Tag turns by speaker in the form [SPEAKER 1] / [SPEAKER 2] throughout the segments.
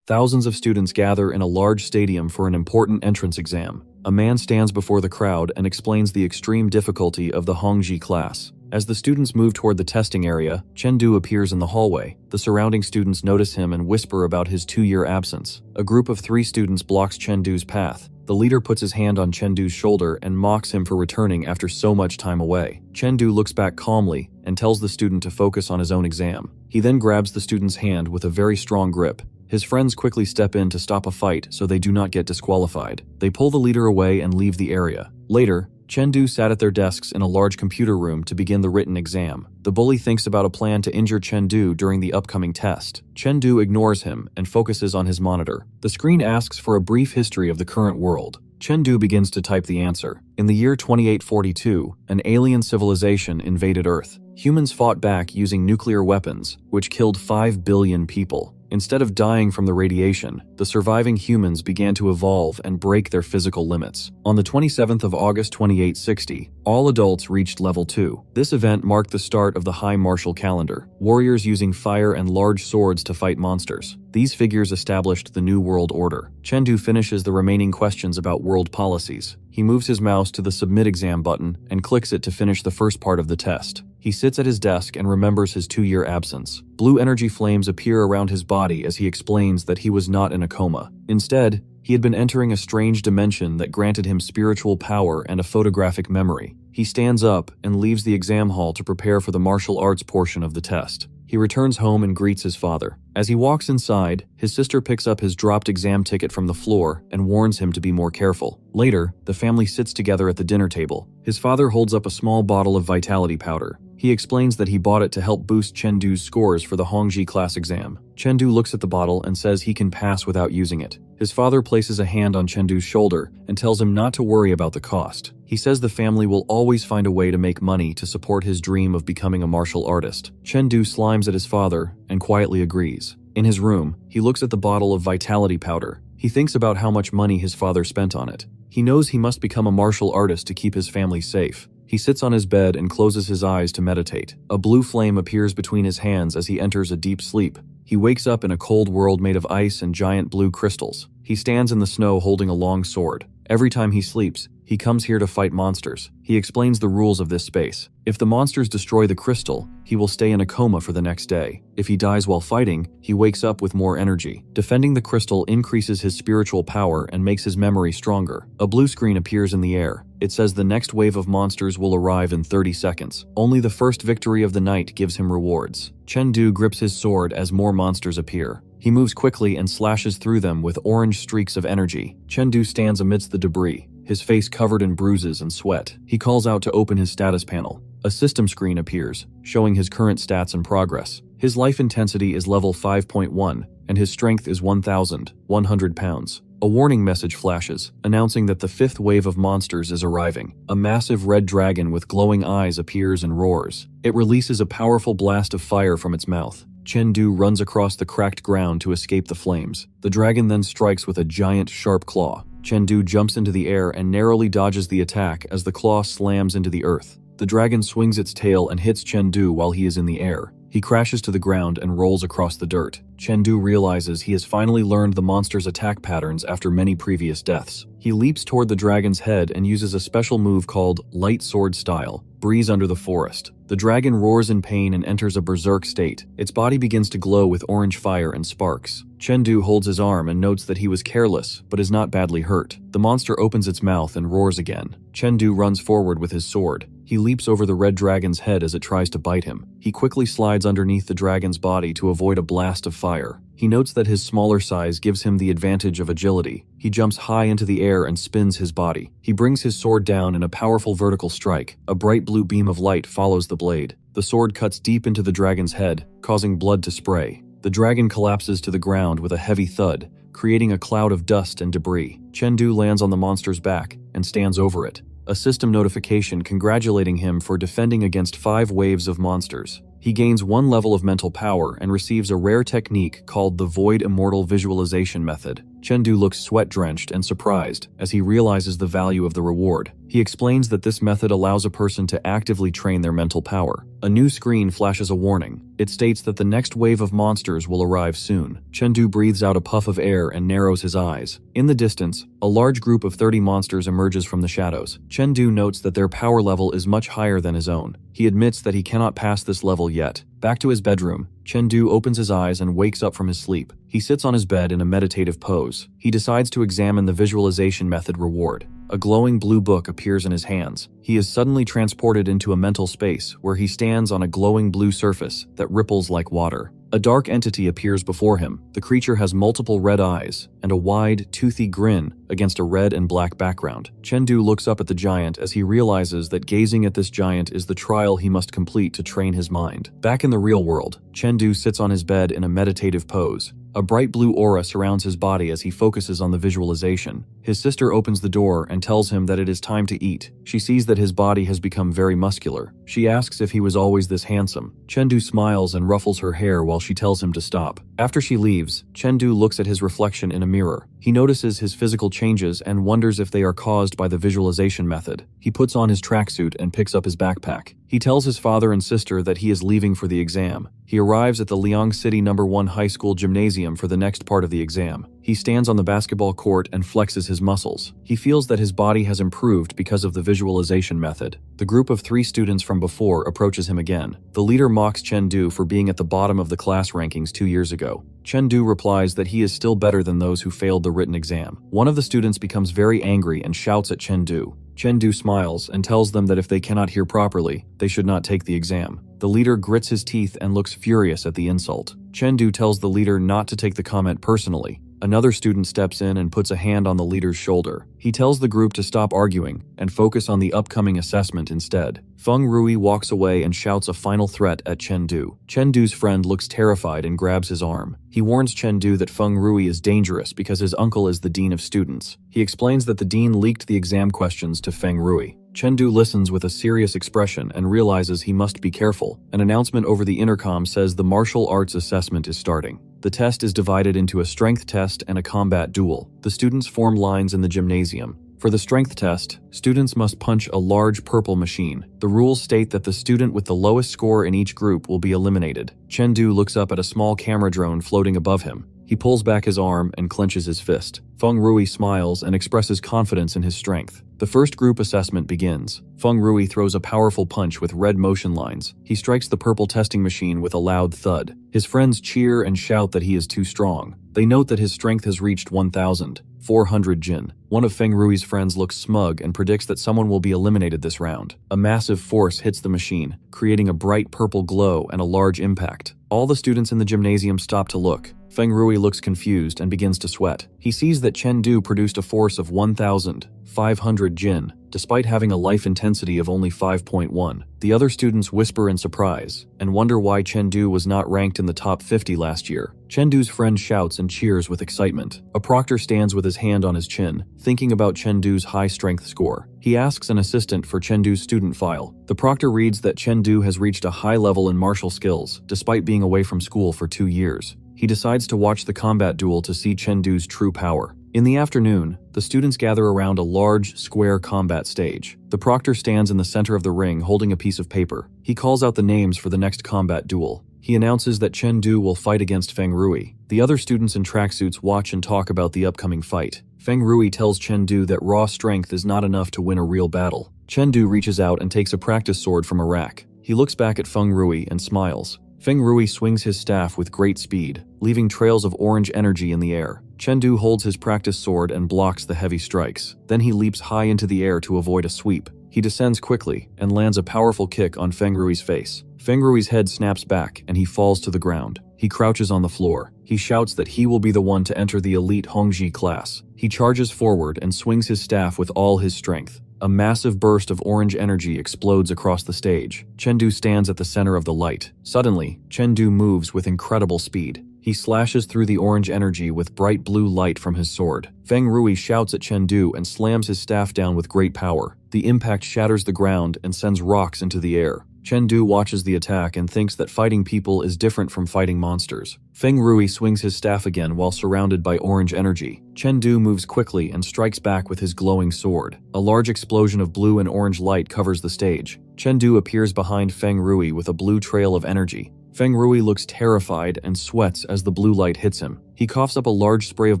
[SPEAKER 1] Thousands of students gather in a large stadium for an important entrance exam. A man stands before the crowd and explains the extreme difficulty of the Hongji class. As the students move toward the testing area, Chengdu appears in the hallway. The surrounding students notice him and whisper about his 2-year absence. A group of 3 students blocks Chengdu's path. The leader puts his hand on Chengdu's shoulder and mocks him for returning after so much time away. Chengdu looks back calmly and tells the student to focus on his own exam. He then grabs the student's hand with a very strong grip. His friends quickly step in to stop a fight so they do not get disqualified. They pull the leader away and leave the area. Later, Chengdu sat at their desks in a large computer room to begin the written exam. The bully thinks about a plan to injure Chengdu during the upcoming test. Chengdu ignores him and focuses on his monitor. The screen asks for a brief history of the current world. Chengdu begins to type the answer. In the year 2842, an alien civilization invaded Earth. Humans fought back using nuclear weapons, which killed 5 billion people. Instead of dying from the radiation, the surviving humans began to evolve and break their physical limits. On the 27th of August 2860, all adults reached level 2. This event marked the start of the High Martial Calendar, warriors using fire and large swords to fight monsters. These figures established the New World Order. Chengdu finishes the remaining questions about world policies. He moves his mouse to the Submit Exam button and clicks it to finish the first part of the test. He sits at his desk and remembers his 2-year absence. Blue energy flames appear around his body as he explains that he was not in a coma. Instead, he had been entering a strange dimension that granted him spiritual power and a photographic memory. He stands up and leaves the exam hall to prepare for the martial arts portion of the test. He returns home and greets his father. As he walks inside, his sister picks up his dropped exam ticket from the floor and warns him to be more careful. Later, the family sits together at the dinner table. His father holds up a small bottle of vitality powder. He explains that he bought it to help boost Chengdu's scores for the Hongji class exam. Chengdu looks at the bottle and says he can pass without using it. His father places a hand on Chengdu's shoulder and tells him not to worry about the cost. He says the family will always find a way to make money to support his dream of becoming a martial artist. Chengdu slimes at his father and quietly agrees. In his room, he looks at the bottle of vitality powder. He thinks about how much money his father spent on it. He knows he must become a martial artist to keep his family safe. He sits on his bed and closes his eyes to meditate. A blue flame appears between his hands as he enters a deep sleep. He wakes up in a cold world made of ice and giant blue crystals. He stands in the snow holding a long sword. Every time he sleeps, he comes here to fight monsters. He explains the rules of this space. If the monsters destroy the crystal, he will stay in a coma for the next day. If he dies while fighting, he wakes up with more energy. Defending the crystal increases his spiritual power and makes his memory stronger. A blue screen appears in the air. It says the next wave of monsters will arrive in 30 seconds. Only the first victory of the night gives him rewards. Chengdu grips his sword as more monsters appear. He moves quickly and slashes through them with orange streaks of energy. Chengdu stands amidst the debris, his face covered in bruises and sweat. He calls out to open his status panel. A system screen appears, showing his current stats and progress. His life intensity is level 5.1, and his strength is 1,100 pounds. A warning message flashes, announcing that the 5th wave of monsters is arriving. A massive red dragon with glowing eyes appears and roars. It releases a powerful blast of fire from its mouth. Chengdu runs across the cracked ground to escape the flames. The dragon then strikes with a giant, sharp claw. Chengdu jumps into the air and narrowly dodges the attack as the claw slams into the earth. The dragon swings its tail and hits Chengdu while he is in the air. He crashes to the ground and rolls across the dirt. Chengdu realizes he has finally learned the monster's attack patterns after many previous deaths. He leaps toward the dragon's head and uses a special move called Light Sword Style, Breeze Under the Forest. The dragon roars in pain and enters a berserk state. Its body begins to glow with orange fire and sparks. Chengdu holds his arm and notes that he was careless, but is not badly hurt. The monster opens its mouth and roars again. Chengdu runs forward with his sword. He leaps over the red dragon's head as it tries to bite him. He quickly slides underneath the dragon's body to avoid a blast of fire. He notes that his smaller size gives him the advantage of agility. He jumps high into the air and spins his body. He brings his sword down in a powerful vertical strike. A bright blue beam of light follows the blade. The sword cuts deep into the dragon's head, causing blood to spray. The dragon collapses to the ground with a heavy thud, creating a cloud of dust and debris. Chengdu lands on the monster's back and stands over it. A system notification congratulating him for defending against 5 waves of monsters. He gains 1 level of mental power and receives a rare technique called the Void Immortal Visualization Method. Chengdu looks sweat-drenched and surprised as he realizes the value of the reward. He explains that this method allows a person to actively train their mental power. A new screen flashes a warning. It states that the next wave of monsters will arrive soon. Chengdu breathes out a puff of air and narrows his eyes. In the distance, a large group of 30 monsters emerges from the shadows. Chengdu notes that their power level is much higher than his own. He admits that he cannot pass this level yet. Back to his bedroom, Chengdu opens his eyes and wakes up from his sleep. He sits on his bed in a meditative pose. He decides to examine the visualization method reward. A glowing blue book appears in his hands. He is suddenly transported into a mental space where he stands on a glowing blue surface that ripples like water. A dark entity appears before him. The creature has multiple red eyes and a wide, toothy grin against a red and black background. Chengdu looks up at the giant as he realizes that gazing at this giant is the trial he must complete to train his mind. Back in the real world, Chengdu sits on his bed in a meditative pose. A bright blue aura surrounds his body as he focuses on the visualization. His sister opens the door and tells him that it is time to eat. She sees that his body has become very muscular. She asks if he was always this handsome. Chengdu smiles and ruffles her hair while she tells him to stop. After she leaves, Chengdu looks at his reflection in a mirror. He notices his physical changes and wonders if they are caused by the visualization method. He puts on his tracksuit and picks up his backpack. He tells his father and sister that he is leaving for the exam. He arrives at the Liang City No. 1 high school gymnasium for the next part of the exam. He stands on the basketball court and flexes his muscles. He feels that his body has improved because of the visualization method. The group of 3 students from before approaches him again. The leader mocks Chengdu for being at the bottom of the class rankings 2 years ago. Chengdu replies that he is still better than those who failed the written exam. One of the students becomes very angry and shouts at Chengdu. Chengdu smiles and tells them that if they cannot hear properly, they should not take the exam. The leader grits his teeth and looks furious at the insult. Chengdu tells the leader not to take the comment personally. Another student steps in and puts a hand on the leader's shoulder. He tells the group to stop arguing and focus on the upcoming assessment instead. Feng Rui walks away and shouts a final threat at Chengdu. Chengdu's friend looks terrified and grabs his arm. He warns Chengdu that Feng Rui is dangerous because his uncle is the dean of students. He explains that the dean leaked the exam questions to Feng Rui. Chengdu listens with a serious expression and realizes he must be careful. An announcement over the intercom says the martial arts assessment is starting. The test is divided into a strength test and a combat duel. The students form lines in the gymnasium. For the strength test, students must punch a large purple machine. The rules state that the student with the lowest score in each group will be eliminated. Chengdu looks up at a small camera drone floating above him. He pulls back his arm and clenches his fist. Feng Rui smiles and expresses confidence in his strength. The first group assessment begins. Feng Rui throws a powerful punch with red motion lines. He strikes the purple testing machine with a loud thud. His friends cheer and shout that he is too strong. They note that his strength has reached 1,400 jin. One of Feng Rui's friends looks smug and predicts that someone will be eliminated this round. A massive force hits the machine, creating a bright purple glow and a large impact. All the students in the gymnasium stop to look. Feng Rui looks confused and begins to sweat. He sees that Chengdu produced a force of 1,500 jin, despite having a life intensity of only 5.1. The other students whisper in surprise and wonder why Chengdu was not ranked in the top 50 last year. Chengdu's friend shouts and cheers with excitement. A proctor stands with his hand on his chin, thinking about Chengdu's high strength score. He asks an assistant for Chengdu's student file. The proctor reads that Chengdu has reached a high level in martial skills, despite being away from school for 2 years. He decides to watch the combat duel to see Chengdu's true power. In the afternoon, the students gather around a large, square combat stage. The proctor stands in the center of the ring holding a piece of paper. He calls out the names for the next combat duel. He announces that Chengdu will fight against Feng Rui. The other students in tracksuits watch and talk about the upcoming fight. Feng Rui tells Chengdu that raw strength is not enough to win a real battle. Chengdu reaches out and takes a practice sword from a rack. He looks back at Feng Rui and smiles. Feng Rui swings his staff with great speed, leaving trails of orange energy in the air. Chengdu holds his practice sword and blocks the heavy strikes. Then he leaps high into the air to avoid a sweep. He descends quickly and lands a powerful kick on Feng Rui's face. Feng Rui's head snaps back and he falls to the ground. He crouches on the floor. He shouts that he will be the one to enter the elite Hongji class. He charges forward and swings his staff with all his strength. A massive burst of orange energy explodes across the stage. Chengdu stands at the center of the light. Suddenly, Chengdu moves with incredible speed. He slashes through the orange energy with bright blue light from his sword. Feng Rui shouts at Chengdu and slams his staff down with great power. The impact shatters the ground and sends rocks into the air. Chengdu watches the attack and thinks that fighting people is different from fighting monsters. Feng Rui swings his staff again while surrounded by orange energy. Chengdu moves quickly and strikes back with his glowing sword. A large explosion of blue and orange light covers the stage. Chengdu appears behind Feng Rui with a blue trail of energy. Feng Rui looks terrified and sweats as the blue light hits him. He coughs up a large spray of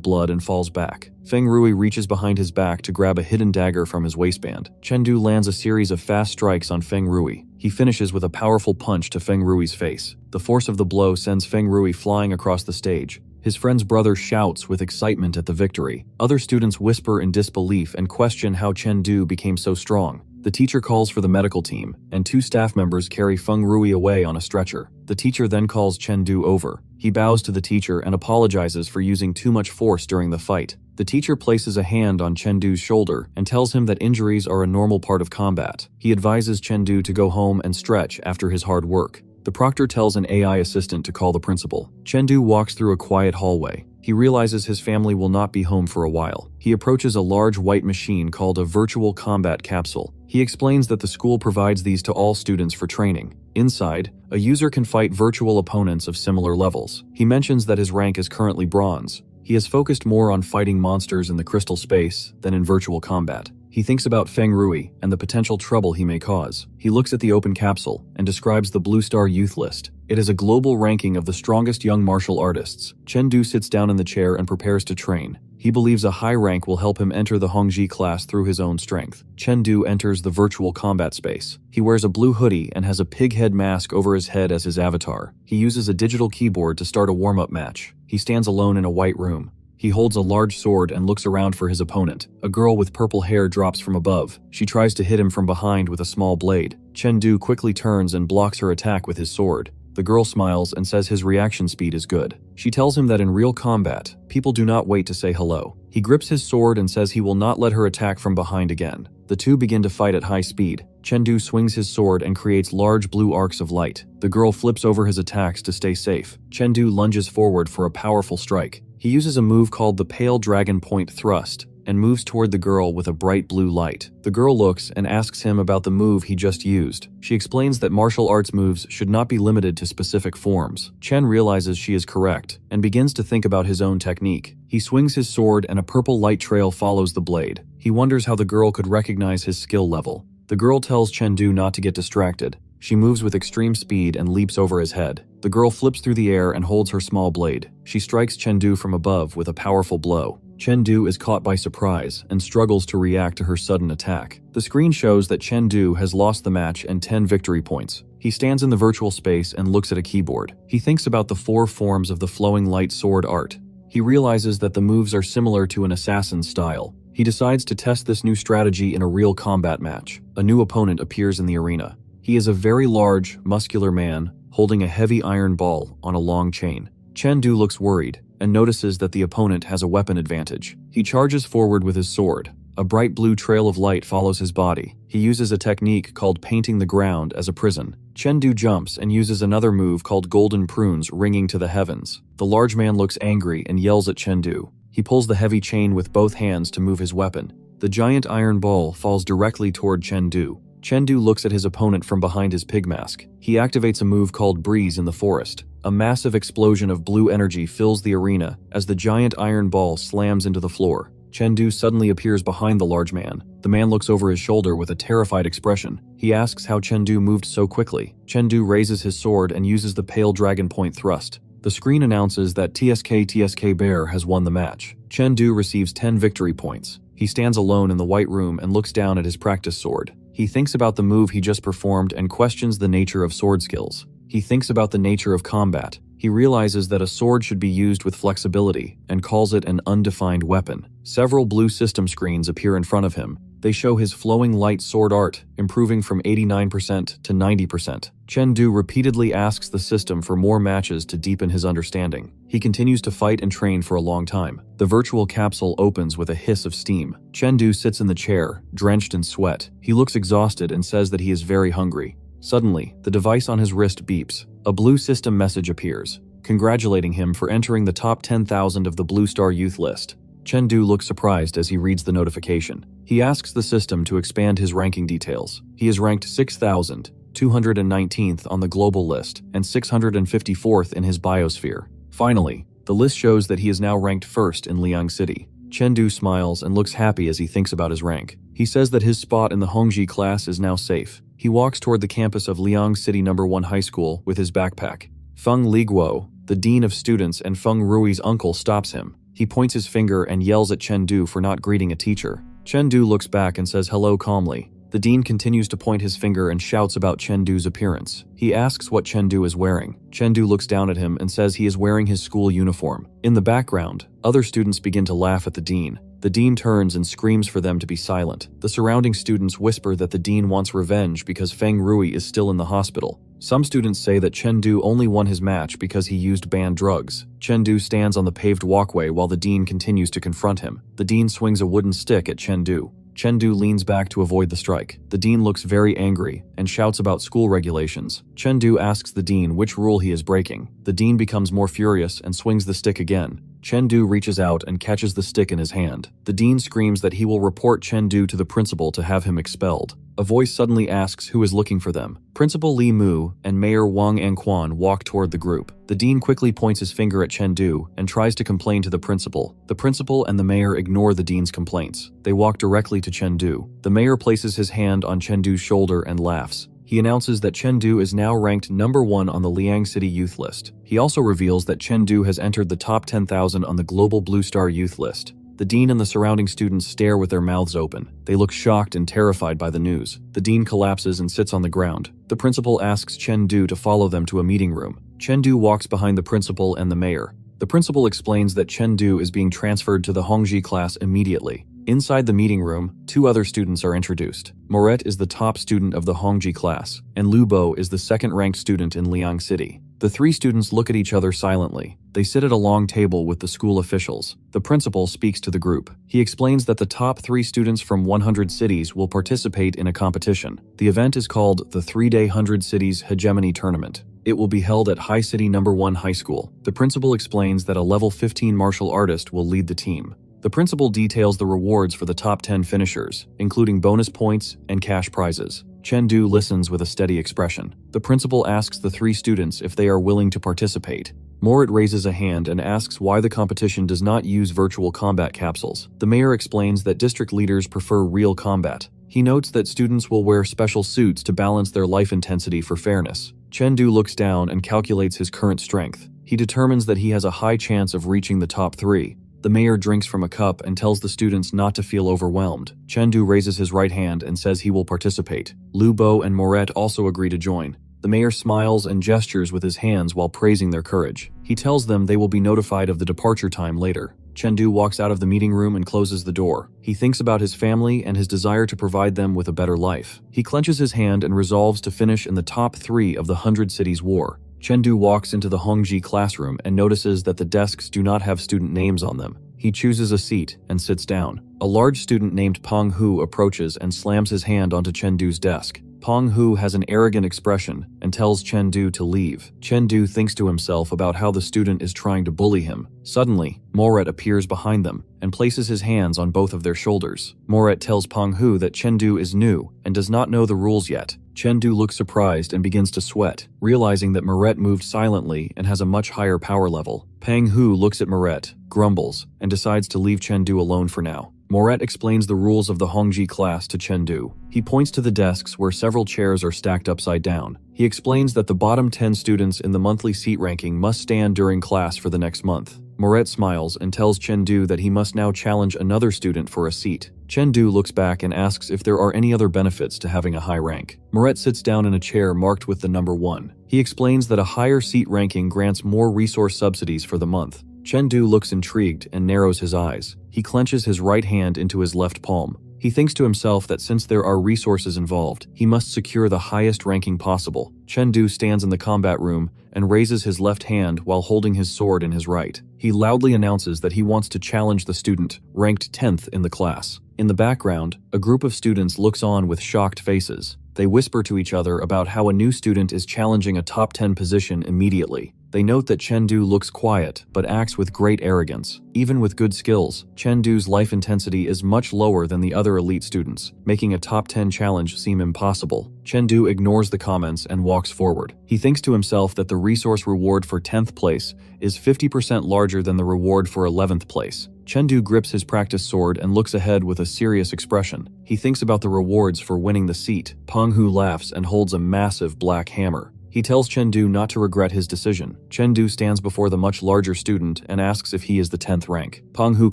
[SPEAKER 1] blood and falls back. Feng Rui reaches behind his back to grab a hidden dagger from his waistband. Chengdu lands a series of fast strikes on Feng Rui. He finishes with a powerful punch to Feng Rui's face. The force of the blow sends Feng Rui flying across the stage. His friend's brother shouts with excitement at the victory. Other students whisper in disbelief and question how Chengdu became so strong. The teacher calls for the medical team, and 2 staff members carry Feng Rui away on a stretcher. The teacher then calls Chengdu over. He bows to the teacher and apologizes for using too much force during the fight. The teacher places a hand on Chengdu's shoulder and tells him that injuries are a normal part of combat. He advises Chengdu to go home and stretch after his hard work. The proctor tells an AI assistant to call the principal. Chengdu walks through a quiet hallway. He realizes his family will not be home for a while. He approaches a large white machine called a virtual combat capsule. He explains that the school provides these to all students for training. Inside, a user can fight virtual opponents of similar levels. He mentions that his rank is currently bronze. He has focused more on fighting monsters in the crystal space than in virtual combat. He thinks about Feng Rui and the potential trouble he may cause. He looks at the open capsule and describes the Blue Star Youth List. It is a global ranking of the strongest young martial artists. Chengdu sits down in the chair and prepares to train. He believes a high rank will help him enter the Hongji class through his own strength. Chengdu enters the virtual combat space. He wears a blue hoodie and has a pig head mask over his head as his avatar. He uses a digital keyboard to start a warm-up match. He stands alone in a white room. He holds a large sword and looks around for his opponent. A girl with purple hair drops from above. She tries to hit him from behind with a small blade. Chengdu quickly turns and blocks her attack with his sword. The girl smiles and says his reaction speed is good. She tells him that in real combat, people do not wait to say hello. He grips his sword and says he will not let her attack from behind again. The two begin to fight at high speed. Chengdu swings his sword and creates large blue arcs of light. The girl flips over his attacks to stay safe. Chengdu lunges forward for a powerful strike. He uses a move called the Pale Dragon Point Thrust and moves toward the girl with a bright blue light. The girl looks and asks him about the move he just used. She explains that martial arts moves should not be limited to specific forms. Chen realizes she is correct and begins to think about his own technique. He swings his sword and a purple light trail follows the blade. He wonders how the girl could recognize his skill level. The girl tells Chengdu not to get distracted. She moves with extreme speed and leaps over his head. The girl flips through the air and holds her small blade. She strikes Chengdu from above with a powerful blow. Chengdu is caught by surprise and struggles to react to her sudden attack. The screen shows that Chengdu has lost the match and 10 victory points. He stands in the virtual space and looks at a keyboard. He thinks about the 4 forms of the flowing light sword art. He realizes that the moves are similar to an assassin's style. He decides to test this new strategy in a real combat match. A new opponent appears in the arena. He is a very large, muscular man holding a heavy iron ball on a long chain. Chengdu looks worried and notices that the opponent has a weapon advantage. He charges forward with his sword. A bright blue trail of light follows his body. He uses a technique called painting the ground as a prison. Chengdu jumps and uses another move called golden prunes ringing to the heavens. The large man looks angry and yells at Chengdu. He pulls the heavy chain with both hands to move his weapon. The giant iron ball falls directly toward Chengdu. Chengdu looks at his opponent from behind his pig mask. He activates a move called Breeze in the Forest. A massive explosion of blue energy fills the arena as the giant iron ball slams into the floor. Chengdu suddenly appears behind the large man. The man looks over his shoulder with a terrified expression. He asks how Chengdu moved so quickly. Chengdu raises his sword and uses the Pale Dragon Point Thrust. The screen announces that TSK Bear has won the match. Chengdu receives 10 victory points. He stands alone in the white room and looks down at his practice sword. He thinks about the move he just performed and questions the nature of sword skills. He thinks about the nature of combat. He realizes that a sword should be used with flexibility and calls it an undefined weapon. Several blue system screens appear in front of him. They show his flowing light sword art, improving from 89% to 90%. Chengdu repeatedly asks the system for more matches to deepen his understanding. He continues to fight and train for a long time. The virtual capsule opens with a hiss of steam. Chengdu sits in the chair, drenched in sweat. He looks exhausted and says that he is very hungry. Suddenly, the device on his wrist beeps. A blue system message appears, congratulating him for entering the top 10,000 of the Blue Star Youth List. Chengdu looks surprised as he reads the notification. He asks the system to expand his ranking details. He is ranked 6,000. 219th on the global list, and 654th in his biosphere. Finally, the list shows that he is now ranked first in Liang City. Chengdu smiles and looks happy as he thinks about his rank. He says that his spot in the Hongji class is now safe. He walks toward the campus of Liang City No. 1 High School with his backpack. Feng Liguo, the dean of students and Feng Rui's uncle, stops him. He points his finger and yells at Chengdu for not greeting a teacher. Chengdu looks back and says hello calmly. The dean continues to point his finger and shouts about Chengdu's appearance. He asks what Chengdu is wearing. Chengdu looks down at him and says he is wearing his school uniform. In the background, other students begin to laugh at the dean. The dean turns and screams for them to be silent. The surrounding students whisper that the dean wants revenge because Feng Rui is still in the hospital. Some students say that Chengdu only won his match because he used banned drugs. Chengdu stands on the paved walkway while the dean continues to confront him. The dean swings a wooden stick at Chengdu. Chengdu leans back to avoid the strike. The dean looks very angry and shouts about school regulations. Chengdu asks the dean which rule he is breaking. The dean becomes more furious and swings the stick again. Chengdu reaches out and catches the stick in his hand. The dean screams that he will report Chengdu to the principal to have him expelled. A voice suddenly asks who is looking for them. Principal Li Mu and Mayor Wang Anquan walk toward the group. The dean quickly points his finger at Chengdu and tries to complain to the principal. The principal and the mayor ignore the dean's complaints. They walk directly to Chengdu. The mayor places his hand on Chengdu's shoulder and laughs. He announces that Chengdu is now ranked number 1 on the Liang City Youth List. He also reveals that Chengdu has entered the top 10,000 on the Global Blue Star Youth List. The dean and the surrounding students stare with their mouths open. They look shocked and terrified by the news. The dean collapses and sits on the ground. The principal asks Chengdu to follow them to a meeting room. Chengdu walks behind the principal and the mayor. The principal explains that Chengdu is being transferred to the Hongji class immediately. Inside the meeting room, 2 other students are introduced. Moret is the top student of the Hongji class, and Lu Bo is the second-ranked student in Liang City. The 3 students look at each other silently. They sit at a long table with the school officials. The principal speaks to the group. He explains that the top 3 students from 100 cities will participate in a competition. The event is called the 3-day 100 Cities Hegemony Tournament. It will be held at High City No. 1 High School. The principal explains that a level 15 martial artist will lead the team. The principal details the rewards for the top 10 finishers, including bonus points and cash prizes. Chengdu listens with a steady expression. The principal asks the 3 students if they are willing to participate. Moret raises a hand and asks why the competition does not use virtual combat capsules. The mayor explains that district leaders prefer real combat. He notes that students will wear special suits to balance their life intensity for fairness. Chengdu looks down and calculates his current strength. He determines that he has a high chance of reaching the top 3. The mayor drinks from a cup and tells the students not to feel overwhelmed. Chengdu raises his right hand and says he will participate. Lu Bo and Moret also agree to join. The mayor smiles and gestures with his hands while praising their courage. He tells them they will be notified of the departure time later. Chengdu walks out of the meeting room and closes the door. He thinks about his family and his desire to provide them with a better life. He clenches his hand and resolves to finish in the top 3 of the 100 Cities War. Chengdu walks into the Hongji classroom and notices that the desks do not have student names on them. He chooses a seat and sits down. A large student named Peng Hu approaches and slams his hand onto Chengdu's desk. Peng Hu has an arrogant expression and tells Chengdu to leave. Chengdu thinks to himself about how the student is trying to bully him. Suddenly, Moret appears behind them and places his hands on both of their shoulders. Moret tells Peng Hu that Chengdu is new and does not know the rules yet. Chengdu looks surprised and begins to sweat, realizing that Moret moved silently and has a much higher power level. Peng Hu looks at Moret, grumbles, and decides to leave Chengdu alone for now. Moret explains the rules of the Hongji class to Chengdu. He points to the desks where several chairs are stacked upside down. He explains that the bottom 10 students in the monthly seat ranking must stand during class for the next month. Moret smiles and tells Chengdu that he must now challenge another student for a seat. Chengdu looks back and asks if there are any other benefits to having a high rank. Moret sits down in a chair marked with the number 1. He explains that a higher seat ranking grants more resource subsidies for the month. Chengdu looks intrigued and narrows his eyes. He clenches his right hand into his left palm. He thinks to himself that since there are resources involved, he must secure the highest ranking possible. Chengdu stands in the combat room and raises his left hand while holding his sword in his right. He loudly announces that he wants to challenge the student, ranked 10th in the class. In the background, a group of students looks on with shocked faces. They whisper to each other about how a new student is challenging a top 10 position immediately. They note that Chengdu looks quiet, but acts with great arrogance. Even with good skills, Chengdu's life intensity is much lower than the other elite students, making a top 10 challenge seem impossible. Chengdu ignores the comments and walks forward. He thinks to himself that the resource reward for 10th place is 50% larger than the reward for 11th place. Chengdu grips his practice sword and looks ahead with a serious expression. He thinks about the rewards for winning the seat. Penghu laughs and holds a massive black hammer. He tells Chengdu not to regret his decision. Chengdu stands before the much larger student and asks if he is the 10th rank. Penghu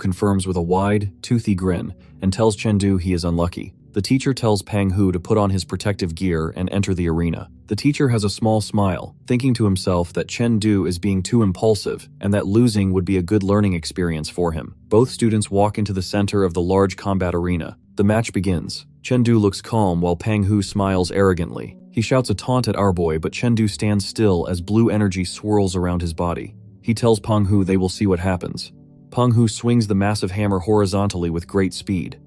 [SPEAKER 1] confirms with a wide, toothy grin and tells Chengdu he is unlucky. The teacher tells Penghu to put on his protective gear and enter the arena. The teacher has a small smile, thinking to himself that Chengdu is being too impulsive and that losing would be a good learning experience for him. Both students walk into the center of the large combat arena. The match begins. Chengdu looks calm while Penghu smiles arrogantly. He shouts a taunt at our boy, but Chengdu stands still as blue energy swirls around his body. He tells Penghu they will see what happens. Penghu swings the massive hammer horizontally with great speed.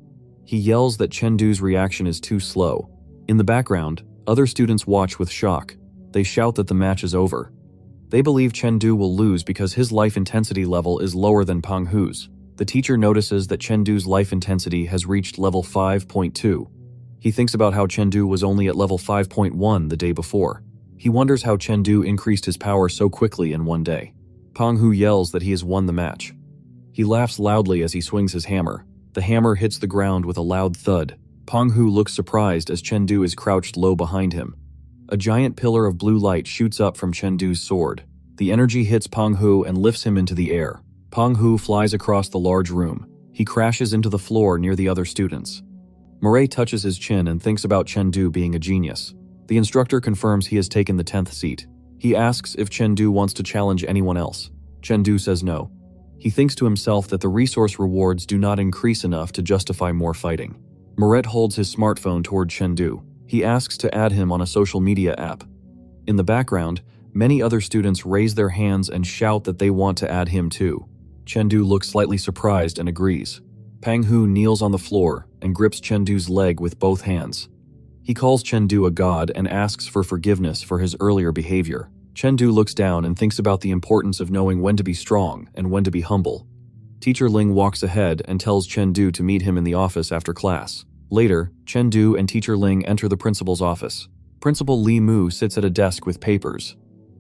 [SPEAKER 1] He yells that Chengdu's reaction is too slow. In the background, other students watch with shock. They shout that the match is over. They believe Chengdu will lose because his life intensity level is lower than Penghu's. The teacher notices that Chengdu's life intensity has reached level 5.2. He thinks about how Chengdu was only at level 5.1 the day before. He wonders how Chengdu increased his power so quickly in one day. Penghu yells that he has won the match. He laughs loudly as he swings his hammer. The hammer hits the ground with a loud thud. Penghu looks surprised as Chengdu is crouched low behind him. A giant pillar of blue light shoots up from Chengdu's sword. The energy hits Penghu and lifts him into the air. Penghu flies across the large room. He crashes into the floor near the other students. Murray touches his chin and thinks about Chengdu being a genius. The instructor confirms he has taken the 10th seat. He asks if Chengdu wants to challenge anyone else. Chengdu says no. He thinks to himself that the resource rewards do not increase enough to justify more fighting. Moret holds his smartphone toward Chengdu. He asks to add him on a social media app. In the background, many other students raise their hands and shout that they want to add him too. Chengdu looks slightly surprised and agrees. Penghu kneels on the floor and grips Chengdu's leg with both hands. He calls Chengdu a god and asks for forgiveness for his earlier behavior. Chengdu looks down and thinks about the importance of knowing when to be strong and when to be humble. Teacher Ling walks ahead and tells Chengdu to meet him in the office after class. Later, Chengdu and Teacher Ling enter the principal's office. Principal Li Mu sits at a desk with papers.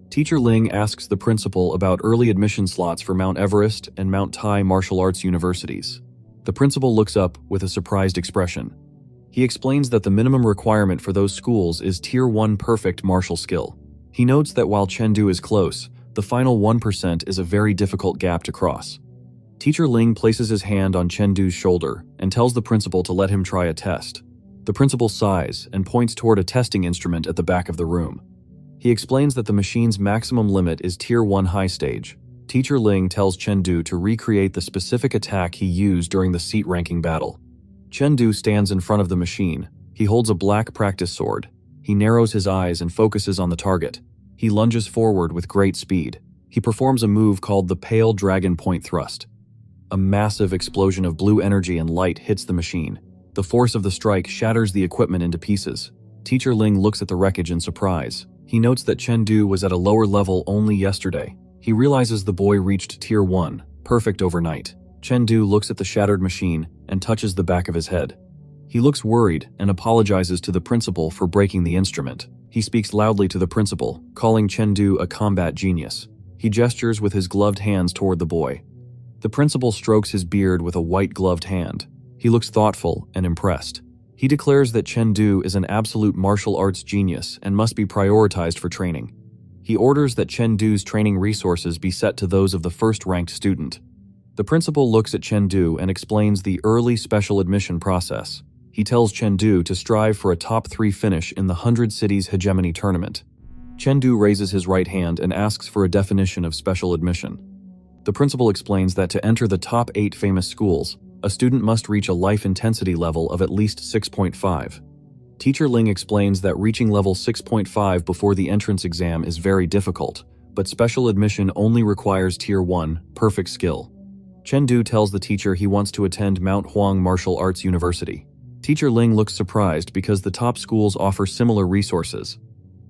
[SPEAKER 1] Teacher Ling asks the principal about early admission slots for Mount Everest and Mount Tai martial arts universities. The principal looks up with a surprised expression. He explains that the minimum requirement for those schools is Tier 1 perfect martial skill. He notes that while Chengdu is close, the final 1% is a very difficult gap to cross. Teacher Ling places his hand on Chengdu's shoulder and tells the principal to let him try a test. The principal sighs and points toward a testing instrument at the back of the room. He explains that the machine's maximum limit is Tier 1 high stage. Teacher Ling tells Chengdu to recreate the specific attack he used during the seat ranking battle. Chengdu stands in front of the machine. He holds a black practice sword. He narrows his eyes and focuses on the target. He lunges forward with great speed. He performs a move called the Pale Dragon Point Thrust. A massive explosion of blue energy and light hits the machine. The force of the strike shatters the equipment into pieces. Teacher Ling looks at the wreckage in surprise. He notes that Chengdu was at a lower level only yesterday. He realizes the boy reached Tier 1, perfect overnight. Chengdu looks at the shattered machine and touches the back of his head. He looks worried and apologizes to the principal for breaking the instrument. He speaks loudly to the principal, calling Chengdu a combat genius. He gestures with his gloved hands toward the boy. The principal strokes his beard with a white gloved hand. He looks thoughtful and impressed. He declares that Chengdu is an absolute martial arts genius and must be prioritized for training. He orders that Chengdu's training resources be set to those of the first-ranked student. The principal looks at Chengdu and explains the early special admission process. He tells Chengdu to strive for a top 3 finish in the 100 Cities Hegemony Tournament. Chengdu raises his right hand and asks for a definition of special admission. The principal explains that to enter the top 8 famous schools, a student must reach a life intensity level of at least 6.5. Teacher Ling explains that reaching level 6.5 before the entrance exam is very difficult, but special admission only requires Tier 1, perfect skill. Chengdu tells the teacher he wants to attend Mount Huang Martial Arts University. Teacher Ling looks surprised because the top schools offer similar resources.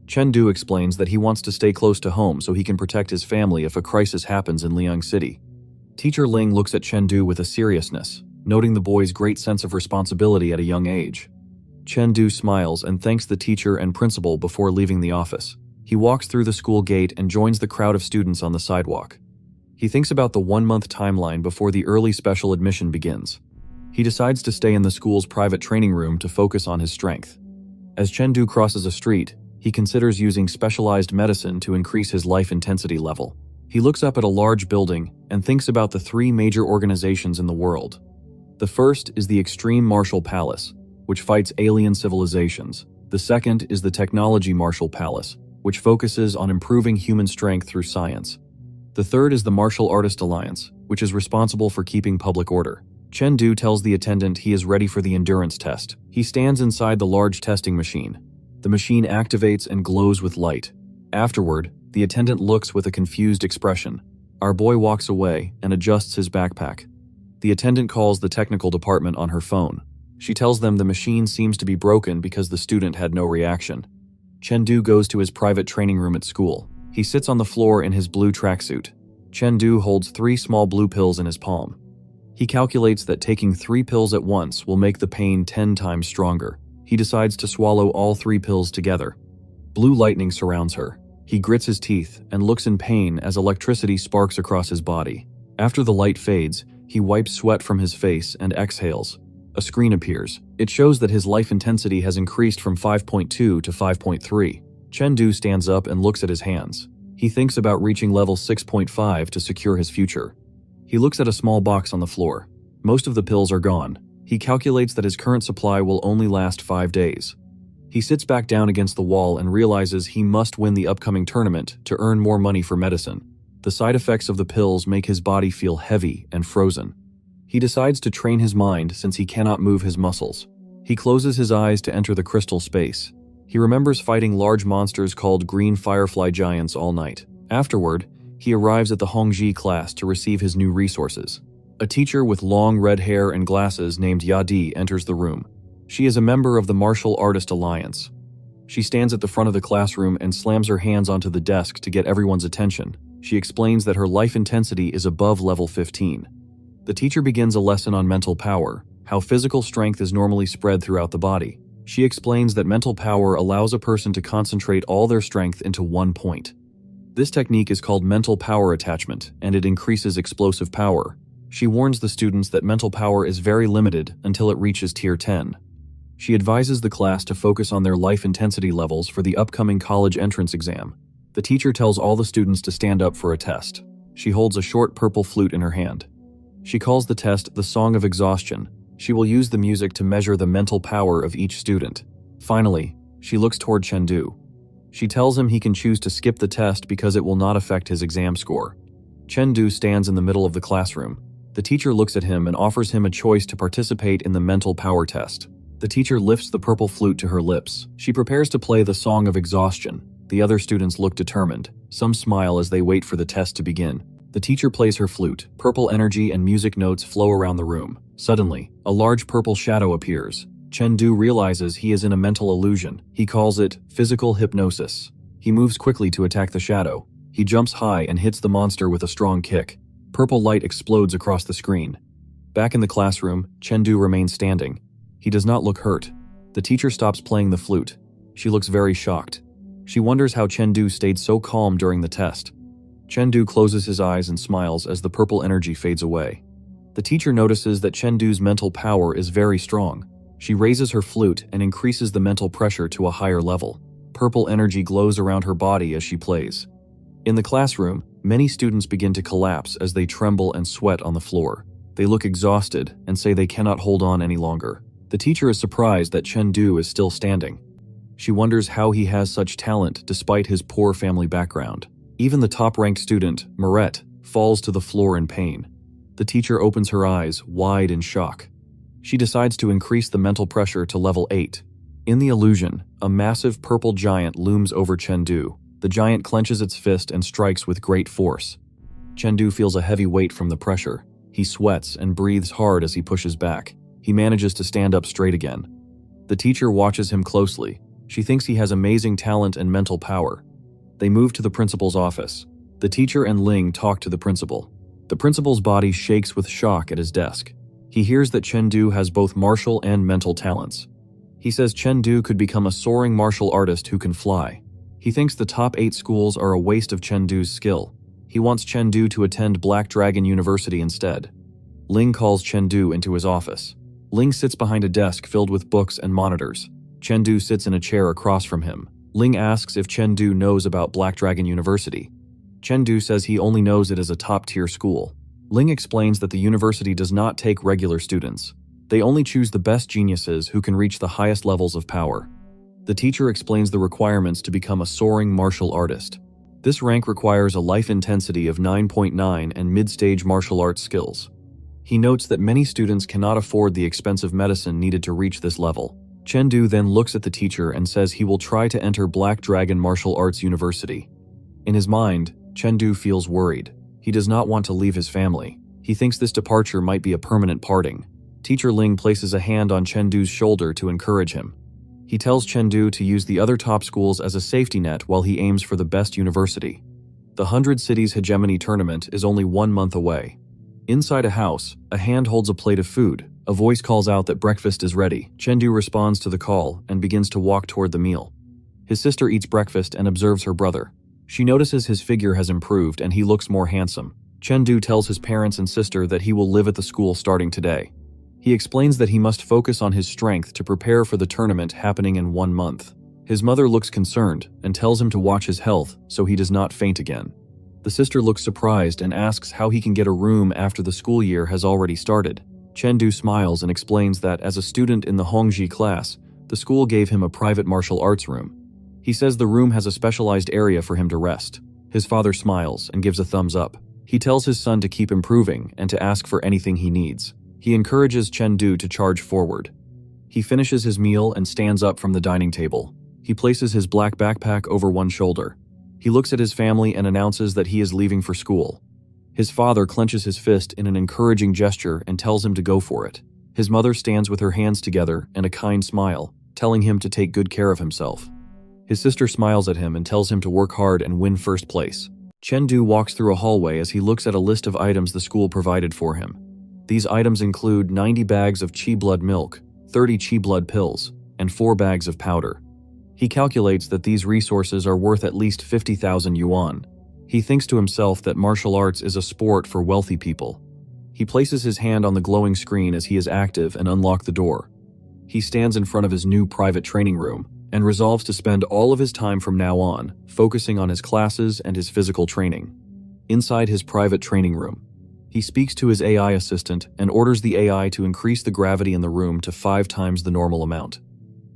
[SPEAKER 1] Chengdu explains that he wants to stay close to home so he can protect his family if a crisis happens in Liang City. Teacher Ling looks at Chengdu with a seriousness, noting the boy's great sense of responsibility at a young age. Chengdu smiles and thanks the teacher and principal before leaving the office. He walks through the school gate and joins the crowd of students on the sidewalk. He thinks about the 1-month timeline before the early special admission begins. He decides to stay in the school's private training room to focus on his strength. As Chengdu crosses a street, he considers using specialized medicine to increase his life intensity level. He looks up at a large building and thinks about the 3 major organizations in the world. The first is the Extreme Martial Palace, which fights alien civilizations. The second is the Technology Martial Palace, which focuses on improving human strength through science. The third is the Martial Artist Alliance, which is responsible for keeping public order. Chengdu tells the attendant he is ready for the endurance test. He stands inside the large testing machine. The machine activates and glows with light. Afterward, the attendant looks with a confused expression. Our boy walks away and adjusts his backpack. The attendant calls the technical department on her phone. She tells them the machine seems to be broken because the student had no reaction. Chengdu goes to his private training room at school. He sits on the floor in his blue tracksuit. Chengdu holds 3 small blue pills in his palm. He calculates that taking 3 pills at once will make the pain 10 times stronger. He decides to swallow all 3 pills together. Blue lightning surrounds her. He grits his teeth and looks in pain as electricity sparks across his body. After the light fades, he wipes sweat from his face and exhales. A screen appears. It shows that his life intensity has increased from 5.2 to 5.3. Chengdu stands up and looks at his hands. He thinks about reaching level 6.5 to secure his future. He looks at a small box on the floor. Most of the pills are gone. He calculates that his current supply will only last 5 days. He sits back down against the wall and realizes he must win the upcoming tournament to earn more money for medicine. The side effects of the pills make his body feel heavy and frozen. He decides to train his mind since he cannot move his muscles. He closes his eyes to enter the crystal space. He remembers fighting large monsters called green firefly giants all night. Afterward, he arrives at the Hongji class to receive his new resources. A teacher with long red hair and glasses named Yadi enters the room. She is a member of the Martial Artist Alliance. She stands at the front of the classroom and slams her hands onto the desk to get everyone's attention. She explains that her life intensity is above level 15. The teacher begins a lesson on mental power, how physical strength is normally spread throughout the body. She explains that mental power allows a person to concentrate all their strength into one point. This technique is called mental power attachment, and it increases explosive power. She warns the students that mental power is very limited until it reaches tier 10. She advises the class to focus on their life intensity levels for the upcoming college entrance exam. The teacher tells all the students to stand up for a test. She holds a short purple flute in her hand. She calls the test the Song of Exhaustion. She will use the music to measure the mental power of each student. Finally, she looks toward Chengdu. She tells him he can choose to skip the test because it will not affect his exam score. Chengdu stands in the middle of the classroom. The teacher looks at him and offers him a choice to participate in the mental power test. The teacher lifts the purple flute to her lips. She prepares to play the Song of Exhaustion. The other students look determined. Some smile as they wait for the test to begin. The teacher plays her flute. Purple energy and music notes flow around the room. Suddenly, a large purple shadow appears. Chengdu realizes he is in a mental illusion. He calls it physical hypnosis. He moves quickly to attack the shadow. He jumps high and hits the monster with a strong kick. Purple light explodes across the screen. Back in the classroom, Chengdu remains standing. He does not look hurt. The teacher stops playing the flute. She looks very shocked. She wonders how Chengdu stayed so calm during the test. Chengdu closes his eyes and smiles as the purple energy fades away. The teacher notices that Chengdu's mental power is very strong. She raises her flute and increases the mental pressure to a higher level. Purple energy glows around her body as she plays. In the classroom, many students begin to collapse as they tremble and sweat on the floor. They look exhausted and say they cannot hold on any longer. The teacher is surprised that Chengdu is still standing. She wonders how he has such talent despite his poor family background. Even the top-ranked student, Moret, falls to the floor in pain. The teacher opens her eyes, wide in shock. She decides to increase the mental pressure to level 8. In the illusion, a massive purple giant looms over Chengdu. The giant clenches its fist and strikes with great force. Chengdu feels a heavy weight from the pressure. He sweats and breathes hard as he pushes back. He manages to stand up straight again. The teacher watches him closely. She thinks he has amazing talent and mental power. They move to the principal's office. The teacher and Ling talk to the principal. The principal's body shakes with shock at his desk. He hears that Chengdu has both martial and mental talents. He says Chengdu could become a soaring martial artist who can fly. He thinks the top 8 schools are a waste of Chengdu's skill. He wants Chengdu to attend Black Dragon University instead. Ling calls Chengdu into his office. Ling sits behind a desk filled with books and monitors. Chengdu sits in a chair across from him. Ling asks if Chengdu knows about Black Dragon University. Chengdu says he only knows it as a top-tier school. Ling explains that the university does not take regular students. They only choose the best geniuses who can reach the highest levels of power. The teacher explains the requirements to become a soaring martial artist. This rank requires a life intensity of 9.9 and mid-stage martial arts skills. He notes that many students cannot afford the expensive medicine needed to reach this level. Chengdu then looks at the teacher and says he will try to enter Black Dragon Martial Arts University. In his mind, Chengdu feels worried. He does not want to leave his family. He thinks this departure might be a permanent parting. Teacher Ling places a hand on Chengdu's shoulder to encourage him. He tells Chengdu to use the other top schools as a safety net while he aims for the best university. The 100 Cities Hegemony tournament is only 1 month away. Inside a house, a hand holds a plate of food. A voice calls out that breakfast is ready. Chengdu responds to the call and begins to walk toward the meal. His sister eats breakfast and observes her brother. She notices his figure has improved and he looks more handsome. Chengdu tells his parents and sister that he will live at the school starting today. He explains that he must focus on his strength to prepare for the tournament happening in 1 month. His mother looks concerned and tells him to watch his health so he does not faint again. The sister looks surprised and asks how he can get a room after the school year has already started. Chengdu smiles and explains that as a student in the Hongji class, the school gave him a private martial arts room. He says the room has a specialized area for him to rest. His father smiles and gives a thumbs up. He tells his son to keep improving and to ask for anything he needs. He encourages Chengdu to charge forward. He finishes his meal and stands up from the dining table. He places his black backpack over one shoulder. He looks at his family and announces that he is leaving for school. His father clenches his fist in an encouraging gesture and tells him to go for it. His mother stands with her hands together and a kind smile, telling him to take good care of himself. His sister smiles at him and tells him to work hard and win first place. Chengdu walks through a hallway as he looks at a list of items the school provided for him. These items include 90 bags of Qi blood milk, 30 Qi blood pills, and 4 bags of powder. He calculates that these resources are worth at least 50,000 yuan. He thinks to himself that martial arts is a sport for wealthy people. He places his hand on the glowing screen as he is active and unlocks the door. He stands in front of his new private training room and resolves to spend all of his time from now on focusing on his classes and his physical training. Inside his private training room, he speaks to his AI assistant and orders the AI to increase the gravity in the room to 5 times the normal amount.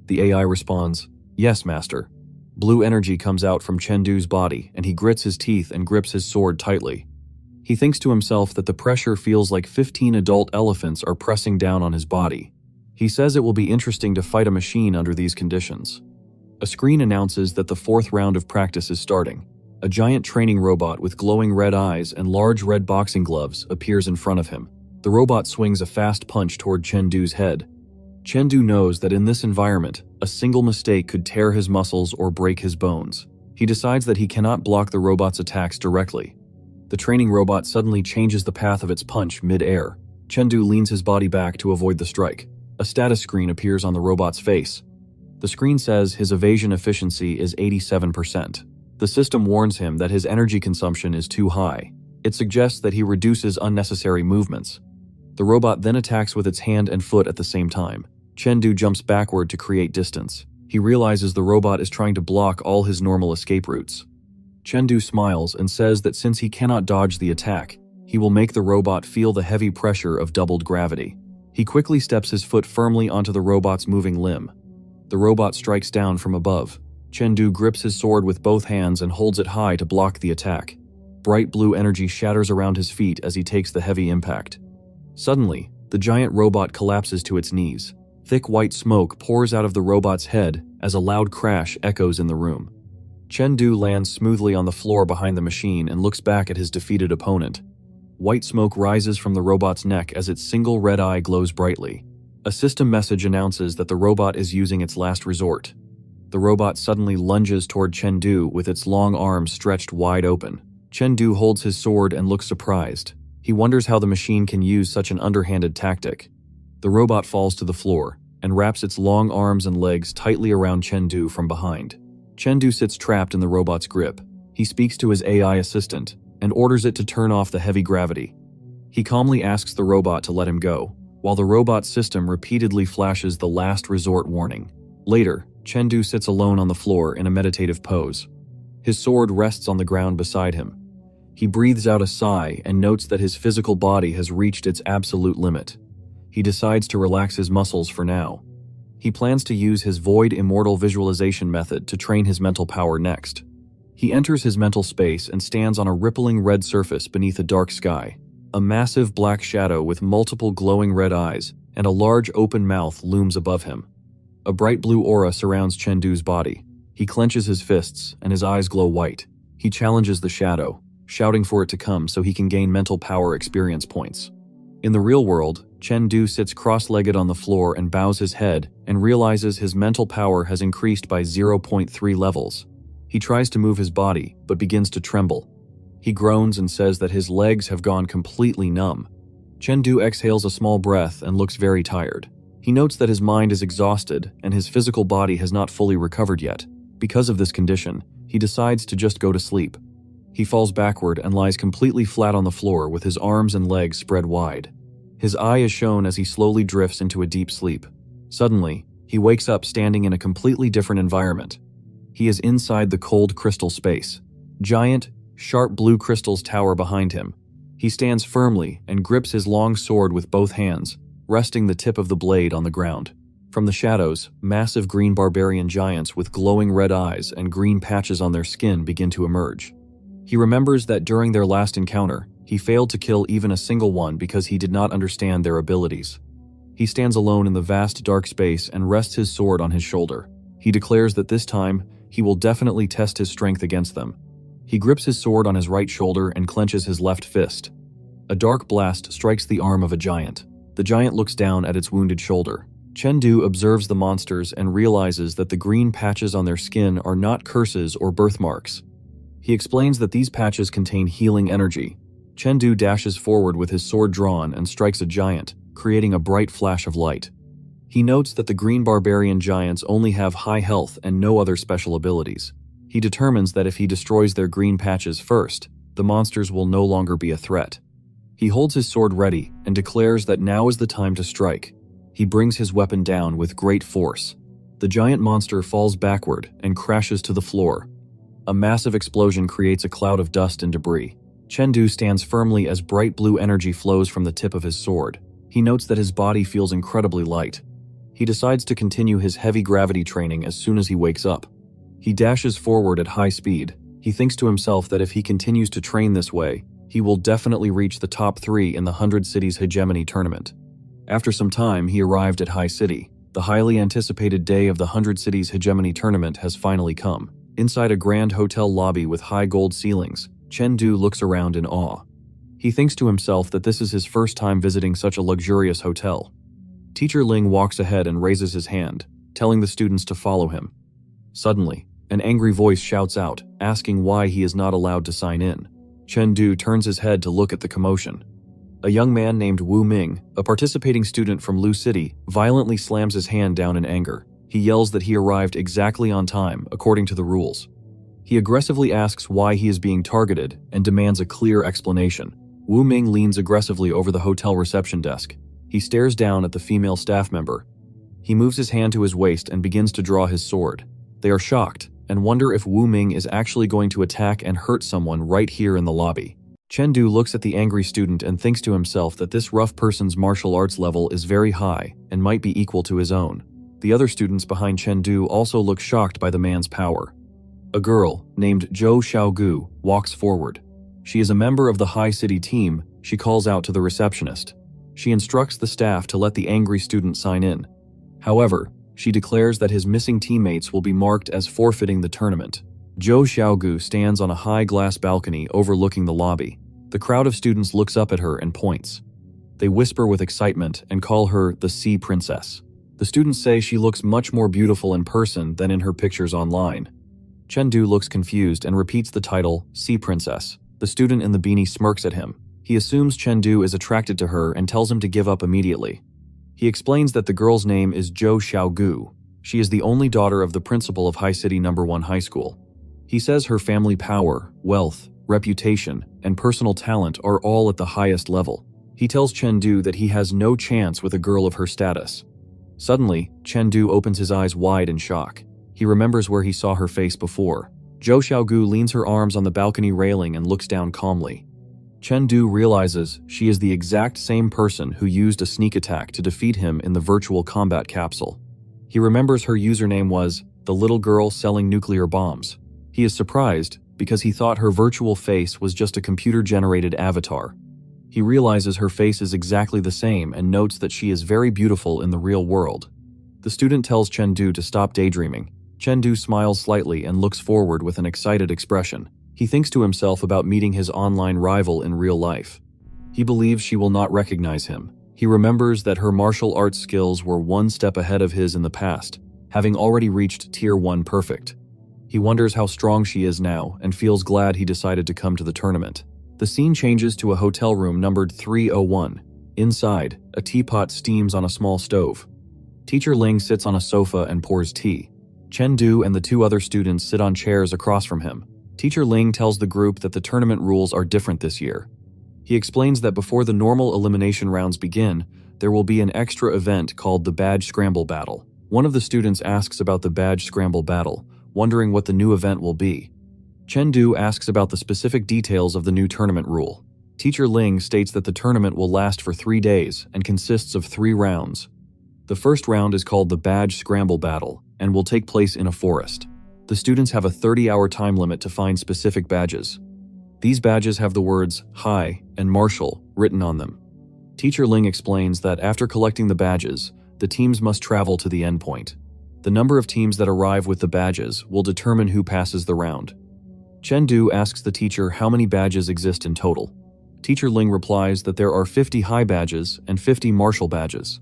[SPEAKER 1] The AI responds, "Yes, master." Blue energy comes out from Chengdu's body and he grits his teeth and grips his sword tightly. He thinks to himself that the pressure feels like 15 adult elephants are pressing down on his body. He says it will be interesting to fight a machine under these conditions. A screen announces that the 4th round of practice is starting. A giant training robot with glowing red eyes and large red boxing gloves appears in front of him. The robot swings a fast punch toward Chengdu's head. Chengdu knows that in this environment, a single mistake could tear his muscles or break his bones. He decides that he cannot block the robot's attacks directly. The training robot suddenly changes the path of its punch mid-air. Chengdu leans his body back to avoid the strike. A status screen appears on the robot's face. The screen says his evasion efficiency is 87%. The system warns him that his energy consumption is too high. It suggests that he reduces unnecessary movements. The robot then attacks with its hand and foot at the same time. Chengdu jumps backward to create distance. He realizes the robot is trying to block all his normal escape routes. Chengdu smiles and says that since he cannot dodge the attack, he will make the robot feel the heavy pressure of doubled gravity. He quickly steps his foot firmly onto the robot's moving limb. The robot strikes down from above. Chengdu grips his sword with both hands and holds it high to block the attack. Bright blue energy shatters around his feet as he takes the heavy impact. Suddenly, the giant robot collapses to its knees. Thick white smoke pours out of the robot's head as a loud crash echoes in the room. Chengdu lands smoothly on the floor behind the machine and looks back at his defeated opponent. White smoke rises from the robot's neck as its single red eye glows brightly. A system message announces that the robot is using its last resort. The robot suddenly lunges toward Chengdu with its long arms stretched wide open. Chengdu holds his sword and looks surprised. He wonders how the machine can use such an underhanded tactic. The robot falls to the floor and wraps its long arms and legs tightly around Chengdu from behind. Chengdu sits trapped in the robot's grip. He speaks to his AI assistant and orders it to turn off the heavy gravity. He calmly asks the robot to let him go, while the robot's system repeatedly flashes the last resort warning. Later, Chengdu sits alone on the floor in a meditative pose. His sword rests on the ground beside him. He breathes out a sigh and notes that his physical body has reached its absolute limit. He decides to relax his muscles for now. He plans to use his Void Immortal Visualization method to train his mental power next. He enters his mental space and stands on a rippling red surface beneath a dark sky. A massive black shadow with multiple glowing red eyes and a large open mouth looms above him. A bright blue aura surrounds Chengdu's body. He clenches his fists and his eyes glow white. He challenges the shadow, shouting for it to come so he can gain mental power experience points. In the real world, Chengdu sits cross-legged on the floor and bows his head and realizes his mental power has increased by 0.3 levels. He tries to move his body, but begins to tremble. He groans and says that his legs have gone completely numb. Chengdu exhales a small breath and looks very tired. He notes that his mind is exhausted and his physical body has not fully recovered yet. Because of this condition, he decides to just go to sleep. He falls backward and lies completely flat on the floor with his arms and legs spread wide. His eye is shown as he slowly drifts into a deep sleep. Suddenly, he wakes up standing in a completely different environment. He is inside the cold crystal space. Giant, sharp blue crystals tower behind him. He stands firmly and grips his long sword with both hands, resting the tip of the blade on the ground. From the shadows, massive green barbarian giants with glowing red eyes and green patches on their skin begin to emerge. He remembers that during their last encounter, he failed to kill even a single one because he did not understand their abilities. He stands alone in the vast dark space and rests his sword on his shoulder. He declares that this time, he will definitely test his strength against them. He grips his sword on his right shoulder and clenches his left fist. A dark blast strikes the arm of a giant. The giant looks down at its wounded shoulder. Chengdu observes the monsters and realizes that the green patches on their skin are not curses or birthmarks. He explains that these patches contain healing energy. Chengdu dashes forward with his sword drawn and strikes a giant, creating a bright flash of light. He notes that the green barbarian giants only have high health and no other special abilities. He determines that if he destroys their green patches first, the monsters will no longer be a threat. He holds his sword ready and declares that now is the time to strike. He brings his weapon down with great force. The giant monster falls backward and crashes to the floor. A massive explosion creates a cloud of dust and debris. Chengdu stands firmly as bright blue energy flows from the tip of his sword. He notes that his body feels incredibly light. He decides to continue his heavy gravity training as soon as he wakes up. He dashes forward at high speed. He thinks to himself that if he continues to train this way, he will definitely reach the top 3 in the 100 Cities Hegemony tournament. After some time, he arrived at High City. The highly anticipated day of the 100 Cities Hegemony tournament has finally come. Inside a grand hotel lobby with high gold ceilings, Chengdu looks around in awe. He thinks to himself that this is his first time visiting such a luxurious hotel. Teacher Ling walks ahead and raises his hand, telling the students to follow him. Suddenly, an angry voice shouts out, asking why he is not allowed to sign in. Chengdu turns his head to look at the commotion. A young man named Wu Ming, a participating student from Lu City, violently slams his hand down in anger. He yells that he arrived exactly on time, according to the rules. He aggressively asks why he is being targeted and demands a clear explanation. Wu Ming leans aggressively over the hotel reception desk. He stares down at the female staff member. He moves his hand to his waist and begins to draw his sword. They are shocked and wonder if Wu Ming is actually going to attack and hurt someone right here in the lobby. Chengdu looks at the angry student and thinks to himself that this rough person's martial arts level is very high and might be equal to his own. The other students behind Chengdu also look shocked by the man's power. A girl, named Zhou Xiaogu, walks forward. She is a member of the High City team. She calls out to the receptionist. She instructs the staff to let the angry student sign in. However, she declares that his missing teammates will be marked as forfeiting the tournament. Zhou Xiaogu stands on a high glass balcony overlooking the lobby. The crowd of students looks up at her and points. They whisper with excitement and call her the Sea Princess. The students say she looks much more beautiful in person than in her pictures online. Chengdu looks confused and repeats the title, Sea Princess. The student in the beanie smirks at him. He assumes Chengdu is attracted to her and tells him to give up immediately. He explains that the girl's name is Zhou Xiaogu. She is the only daughter of the principal of High City No. 1 High School. He says her family power, wealth, reputation, and personal talent are all at the highest level. He tells Chengdu that he has no chance with a girl of her status. Suddenly, Chengdu opens his eyes wide in shock. He remembers where he saw her face before. Zhou Xiaogu leans her arms on the balcony railing and looks down calmly. Chengdu realizes she is the exact same person who used a sneak attack to defeat him in the virtual combat capsule. He remembers her username was the little girl selling nuclear bombs. He is surprised because he thought her virtual face was just a computer-generated avatar. He realizes her face is exactly the same and notes that she is very beautiful in the real world. The student tells Chengdu to stop daydreaming. Chengdu smiles slightly and looks forward with an excited expression. He thinks to himself about meeting his online rival in real life. He believes she will not recognize him. He remembers that her martial arts skills were one step ahead of his in the past, having already reached Tier 1 Perfect. He wonders how strong she is now and feels glad he decided to come to the tournament. The scene changes to a hotel room numbered 301. Inside, a teapot steams on a small stove. Teacher Ling sits on a sofa and pours tea. Chengdu and the two other students sit on chairs across from him. Teacher Ling tells the group that the tournament rules are different this year. He explains that before the normal elimination rounds begin, there will be an extra event called the Badge Scramble Battle. One of the students asks about the Badge Scramble Battle, wondering what the new event will be. Chengdu asks about the specific details of the new tournament rule. Teacher Ling states that the tournament will last for 3 days and consists of 3 rounds. The first round is called the Badge Scramble Battle and will take place in a forest. The students have a 30-hour time limit to find specific badges. These badges have the words High and Martial written on them. Teacher Ling explains that after collecting the badges, the teams must travel to the endpoint. The number of teams that arrive with the badges will determine who passes the round. Chengdu asks the teacher how many badges exist in total. Teacher Ling replies that there are 50 high badges and 50 martial badges.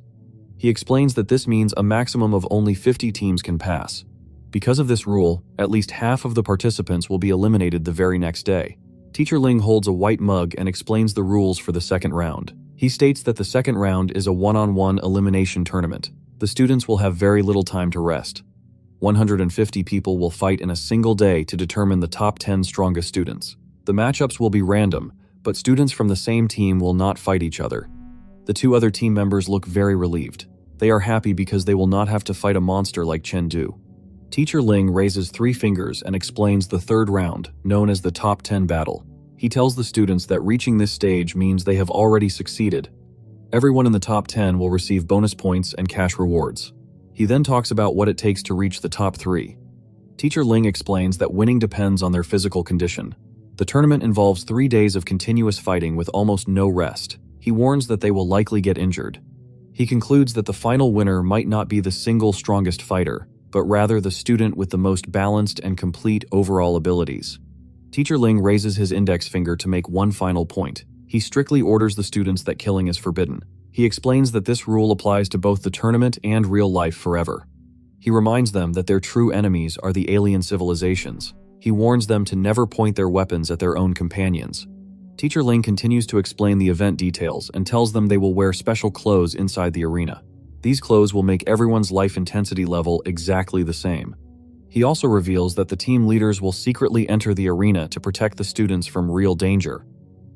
[SPEAKER 1] He explains that this means a maximum of only 50 teams can pass. Because of this rule, at least half of the participants will be eliminated the very next day. Teacher Ling holds a white mug and explains the rules for the second round. He states that the second round is a one-on-one elimination tournament. The students will have very little time to rest. 150 people will fight in a single day to determine the top 10 strongest students. The matchups will be random, but students from the same team will not fight each other. The 2 other team members look very relieved. They are happy because they will not have to fight a monster like Chengdu. Teacher Ling raises 3 fingers and explains the third round, known as the top 10 battle. He tells the students that reaching this stage means they have already succeeded. Everyone in the top 10 will receive bonus points and cash rewards. He then talks about what it takes to reach the top 3. Teacher Ling explains that winning depends on their physical condition. The tournament involves 3 days of continuous fighting with almost no rest. He warns that they will likely get injured. He concludes that the final winner might not be the single strongest fighter, but rather the student with the most balanced and complete overall abilities. Teacher Ling raises his index finger to make one final point. He strictly orders the students that killing is forbidden. He explains that this rule applies to both the tournament and real life forever. He reminds them that their true enemies are the alien civilizations. He warns them to never point their weapons at their own companions. Teacher Ling continues to explain the event details and tells them they will wear special clothes inside the arena. These clothes will make everyone's life intensity level exactly the same. He also reveals that the team leaders will secretly enter the arena to protect the students from real danger.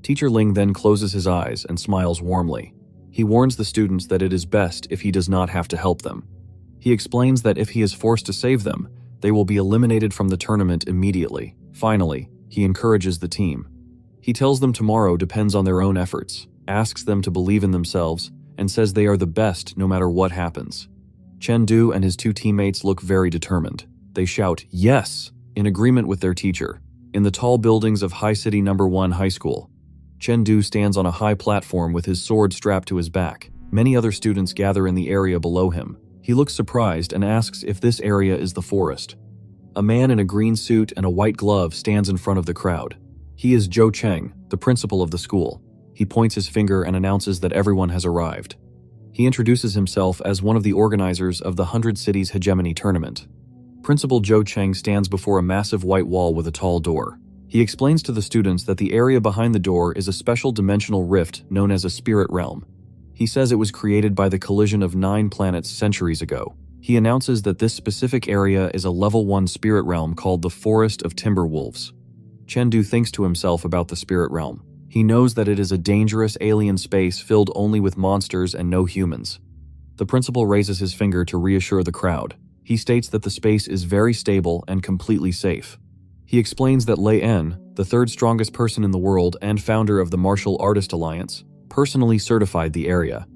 [SPEAKER 1] Teacher Ling then closes his eyes and smiles warmly. He warns the students that it is best if he does not have to help them. He explains that if he is forced to save them, they will be eliminated from the tournament immediately. Finally, he encourages the team. He tells them tomorrow depends on their own efforts, asks them to believe in themselves, and says they are the best no matter what happens. Chengdu and his 2 teammates look very determined. They shout, "Yes!" in agreement with their teacher. In the tall buildings of High City No. 1 High School, Chengdu stands on a high platform with his sword strapped to his back. Many other students gather in the area below him. He looks surprised and asks if this area is the forest. A man in a green suit and a white glove stands in front of the crowd. He is Zhou Cheng, the principal of the school. He points his finger and announces that everyone has arrived. He introduces himself as one of the organizers of the 100 Cities Hegemony Tournament. Principal Zhou Cheng stands before a massive white wall with a tall door. He explains to the students that the area behind the door is a special dimensional rift known as a spirit realm. He says it was created by the collision of 9 planets centuries ago. He announces that this specific area is a level 1 spirit realm called the Forest of Timberwolves. Chengdu thinks to himself about the spirit realm. He knows that it is a dangerous alien space filled only with monsters and no humans. The principal raises his finger to reassure the crowd. He states that the space is very stable and completely safe. He explains that Lei En, the 3rd strongest person in the world and founder of the Martial Artist Alliance, personally certified the area.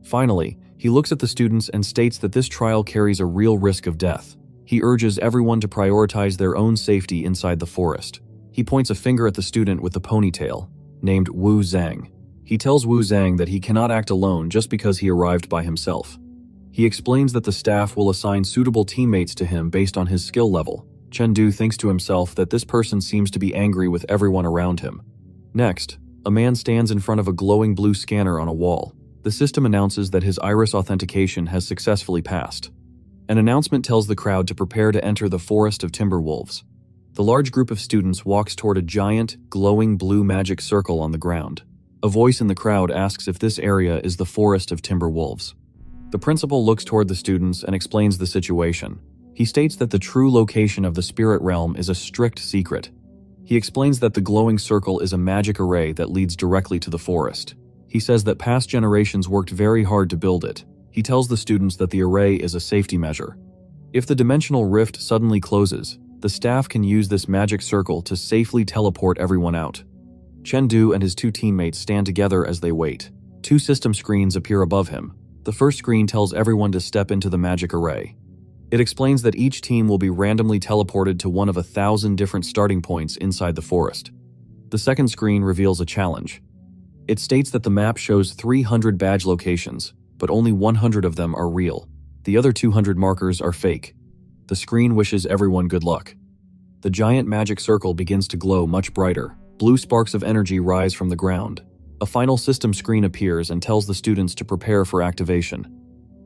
[SPEAKER 1] Finally, he looks at the students and states that this trial carries a real risk of death. He urges everyone to prioritize their own safety inside the forest. He points a finger at the student with the ponytail, named Wu Zhang. He tells Wu Zhang that he cannot act alone just because he arrived by himself. He explains that the staff will assign suitable teammates to him based on his skill level. Chengdu thinks to himself that this person seems to be angry with everyone around him. Next, a man stands in front of a glowing blue scanner on a wall. The system announces that his iris authentication has successfully passed. An announcement tells the crowd to prepare to enter the Forest of Timberwolves. The large group of students walks toward a giant, glowing blue magic circle on the ground. A voice in the crowd asks if this area is the Forest of Timberwolves. The principal looks toward the students and explains the situation. He states that the true location of the spirit realm is a strict secret. He explains that the glowing circle is a magic array that leads directly to the forest. He says that past generations worked very hard to build it. He tells the students that the array is a safety measure. If the dimensional rift suddenly closes, the staff can use this magic circle to safely teleport everyone out. Chengdu and his 2 teammates stand together as they wait. 2 system screens appear above him. The first screen tells everyone to step into the magic array. It explains that each team will be randomly teleported to one of 1,000 different starting points inside the forest. The second screen reveals a challenge. It states that the map shows 300 badge locations, but only 100 of them are real. The other 200 markers are fake. The screen wishes everyone good luck. The giant magic circle begins to glow much brighter. Blue sparks of energy rise from the ground. A final system screen appears and tells the students to prepare for activation.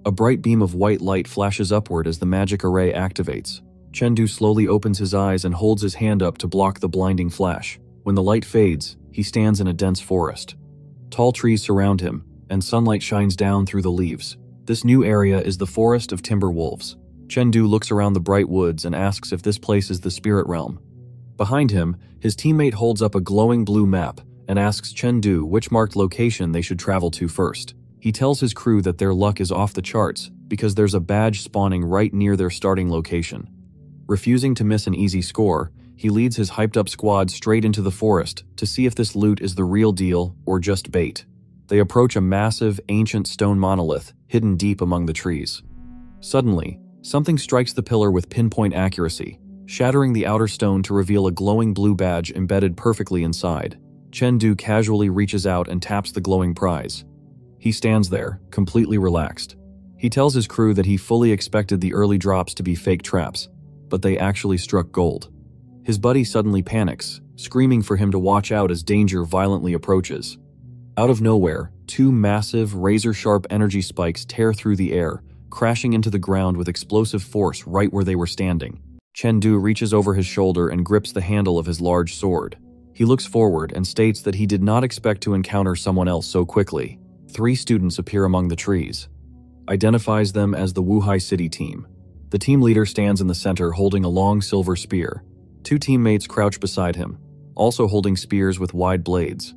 [SPEAKER 1] A bright beam of white light flashes upward as the magic array activates. Chengdu slowly opens his eyes and holds his hand up to block the blinding flash. When the light fades, he stands in a dense forest. Tall trees surround him, and sunlight shines down through the leaves. This new area is the Forest of Timberwolves. Chengdu looks around the bright woods and asks if this place is the spirit realm. Behind him, his teammate holds up a glowing blue map and asks Chengdu which marked location they should travel to first. He tells his crew that their luck is off the charts because there's a badge spawning right near their starting location. Refusing to miss an easy score, he leads his hyped-up squad straight into the forest to see if this loot is the real deal or just bait. They approach a massive, ancient stone monolith hidden deep among the trees. Suddenly, something strikes the pillar with pinpoint accuracy, shattering the outer stone to reveal a glowing blue badge embedded perfectly inside. Chengdu casually reaches out and taps the glowing prize. He stands there, completely relaxed. He tells his crew that he fully expected the early drops to be fake traps, but they actually struck gold. His buddy suddenly panics, screaming for him to watch out as danger violently approaches. Out of nowhere, 2 massive, razor-sharp energy spikes tear through the air, crashing into the ground with explosive force right where they were standing. Chengdu reaches over his shoulder and grips the handle of his large sword. He looks forward and states that he did not expect to encounter someone else so quickly. 3 students appear among the trees. Identifies them as the Wuhai City team. The team leader stands in the center holding a long silver spear. 2 teammates crouch beside him, also holding spears with wide blades.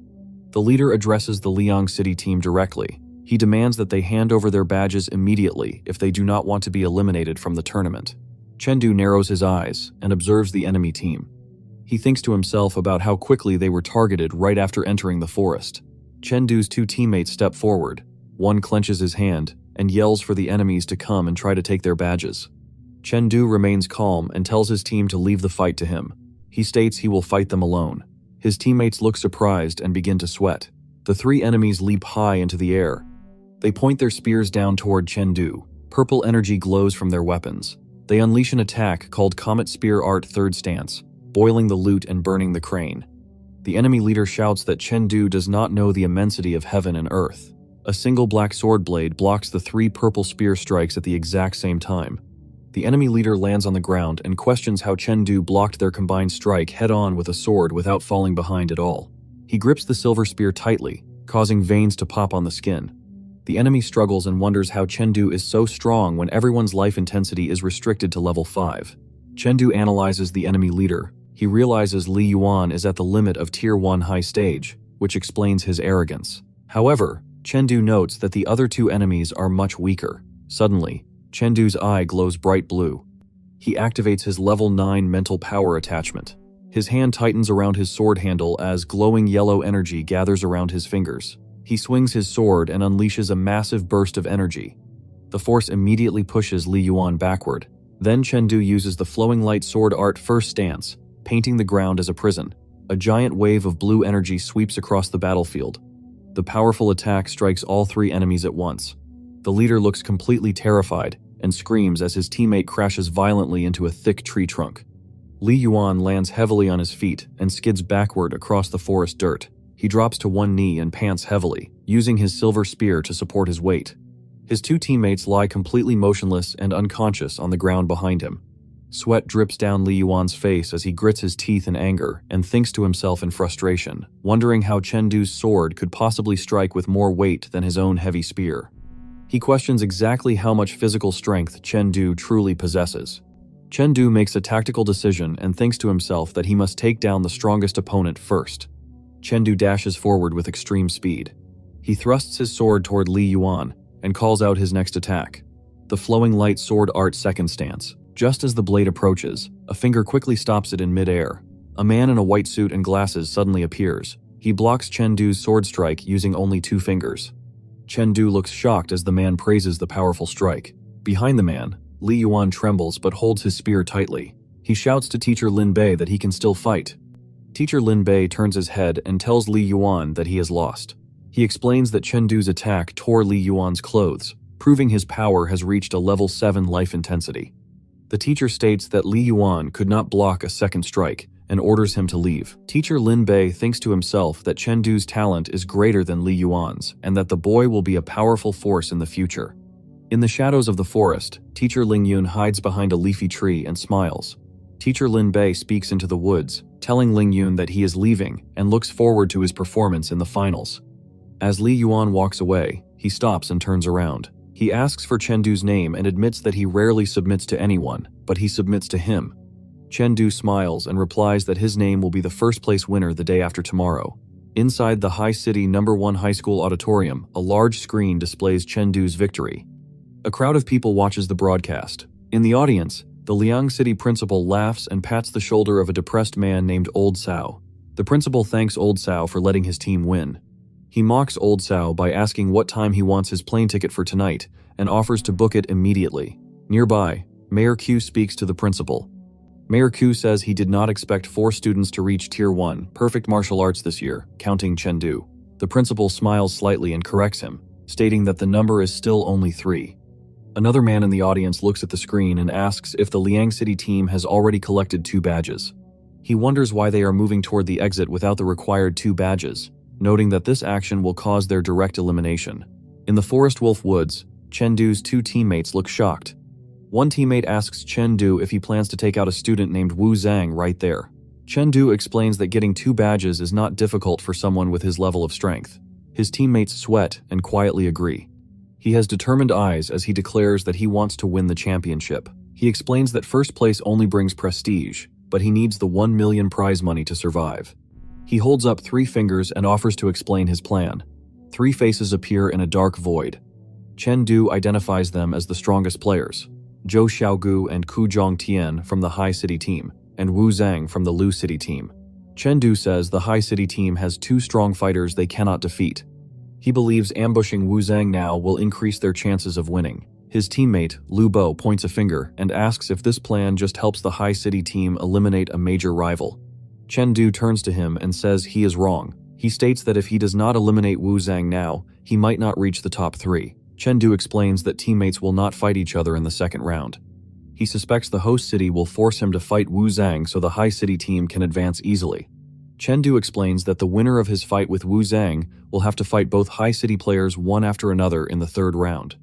[SPEAKER 1] The leader addresses the Liang City team directly. He demands that they hand over their badges immediately if they do not want to be eliminated from the tournament. Chengdu narrows his eyes and observes the enemy team. He thinks to himself about how quickly they were targeted right after entering the forest. Chengdu's 2 teammates step forward. One clenches his hand and yells for the enemies to come and try to take their badges. Chengdu remains calm and tells his team to leave the fight to him. He states he will fight them alone. His teammates look surprised and begin to sweat. The 3 enemies leap high into the air. They point their spears down toward Chengdu. Purple energy glows from their weapons. They unleash an attack called Comet Spear Art Third Stance, boiling the loot and burning the crane. The enemy leader shouts that Chengdu does not know the immensity of heaven and earth. A single black sword blade blocks the 3 purple spear strikes at the exact same time. The enemy leader lands on the ground and questions how Chengdu blocked their combined strike head-on with a sword without falling behind at all. He grips the silver spear tightly, causing veins to pop on the skin. The enemy struggles and wonders how Chengdu is so strong when everyone's life intensity is restricted to level 5. Chengdu analyzes the enemy leader. He realizes Li Yuan is at the limit of Tier 1 high stage, which explains his arrogance. However, Chengdu notes that the other 2 enemies are much weaker. Suddenly, Chengdu's eye glows bright blue. He activates his level 9 mental power attachment. His hand tightens around his sword handle as glowing yellow energy gathers around his fingers. He swings his sword and unleashes a massive burst of energy. The force immediately pushes Li Yuan backward. Then Chengdu uses the flowing light sword art first stance, painting the ground as a prison. A giant wave of blue energy sweeps across the battlefield. The powerful attack strikes all 3 enemies at once. The leader looks completely terrified and screams as his teammate crashes violently into a thick tree trunk. Li Yuan lands heavily on his feet and skids backward across the forest dirt. He drops to one knee and pants heavily, using his silver spear to support his weight. His 2 teammates lie completely motionless and unconscious on the ground behind him. Sweat drips down Li Yuan's face as he grits his teeth in anger and thinks to himself in frustration, wondering how Chengdu's sword could possibly strike with more weight than his own heavy spear. He questions exactly how much physical strength Chengdu truly possesses. Chengdu makes a tactical decision and thinks to himself that he must take down the strongest opponent first. Chengdu dashes forward with extreme speed. He thrusts his sword toward Li Yuan and calls out his next attack, the flowing light sword art second stance. Just as the blade approaches, a finger quickly stops it in mid-air. A man in a white suit and glasses suddenly appears. He blocks Chengdu's sword strike using only 2 fingers. Chengdu looks shocked as the man praises the powerful strike. Behind the man, Li Yuan trembles but holds his spear tightly. He shouts to Teacher Lin Bei that he can still fight. Teacher Lin Bei turns his head and tells Li Yuan that he has lost. He explains that Chengdu's attack tore Li Yuan's clothes, proving his power has reached a level 7 life intensity. The teacher states that Li Yuan could not block a second strike and orders him to leave. Teacher Lin Bei thinks to himself that Chengdu's talent is greater than Li Yuan's and that the boy will be a powerful force in the future. In the shadows of the forest, Teacher Ling Yun hides behind a leafy tree and smiles. Teacher Lin Bei speaks into the woods, telling Ling Yun that he is leaving and looks forward to his performance in the finals. As Li Yuan walks away, he stops and turns around. He asks for Chengdu's name and admits that he rarely submits to anyone, but he submits to him. Chengdu smiles and replies that his name will be the first place winner the day after tomorrow. Inside the High City No. 1 High School auditorium, a large screen displays Chengdu's victory. A crowd of people watches the broadcast. In the audience, the Liang City principal laughs and pats the shoulder of a depressed man named Old Sao. The principal thanks Old Sao for letting his team win. He mocks Old Sao by asking what time he wants his plane ticket for tonight and offers to book it immediately. Nearby, Mayor Q speaks to the principal. Mayor Q says he did not expect 4 students to reach Tier 1 perfect martial arts this year, counting Chengdu. The principal smiles slightly and corrects him, stating that the number is still only 3. Another man in the audience looks at the screen and asks if the Liang City team has already collected 2 badges. He wonders why they are moving toward the exit without the required 2 badges, noting that this action will cause their direct elimination. In the Forest Wolf Woods, Chengdu's 2 teammates look shocked. One teammate asks Chengdu if he plans to take out a student named Wu Zhang right there. Chengdu explains that getting 2 badges is not difficult for someone with his level of strength. His teammates sweat and quietly agree. He has determined eyes as he declares that he wants to win the championship. He explains that first place only brings prestige, but he needs the 1 million prize money to survive. He holds up 3 fingers and offers to explain his plan. 3 faces appear in a dark void. Chengdu identifies them as the strongest players: Zhou Xiaogu and Ku Zhongtian from the High City team, and Wu Zhang from the Lu City team. Chengdu says the High City team has 2 strong fighters they cannot defeat. He believes ambushing Wu Zhang now will increase their chances of winning. His teammate, Lu Bo, points a finger and asks if this plan just helps the High City team eliminate a major rival. Chengdu turns to him and says he is wrong. He states that if he does not eliminate Wu Zhang now, he might not reach the top 3. Chengdu explains that teammates will not fight each other in the second round. He suspects the host city will force him to fight Wu Zhang so the High City team can advance easily. Chengdu explains that the winner of his fight with Wu Zhang will have to fight both high city players one after another in the third round.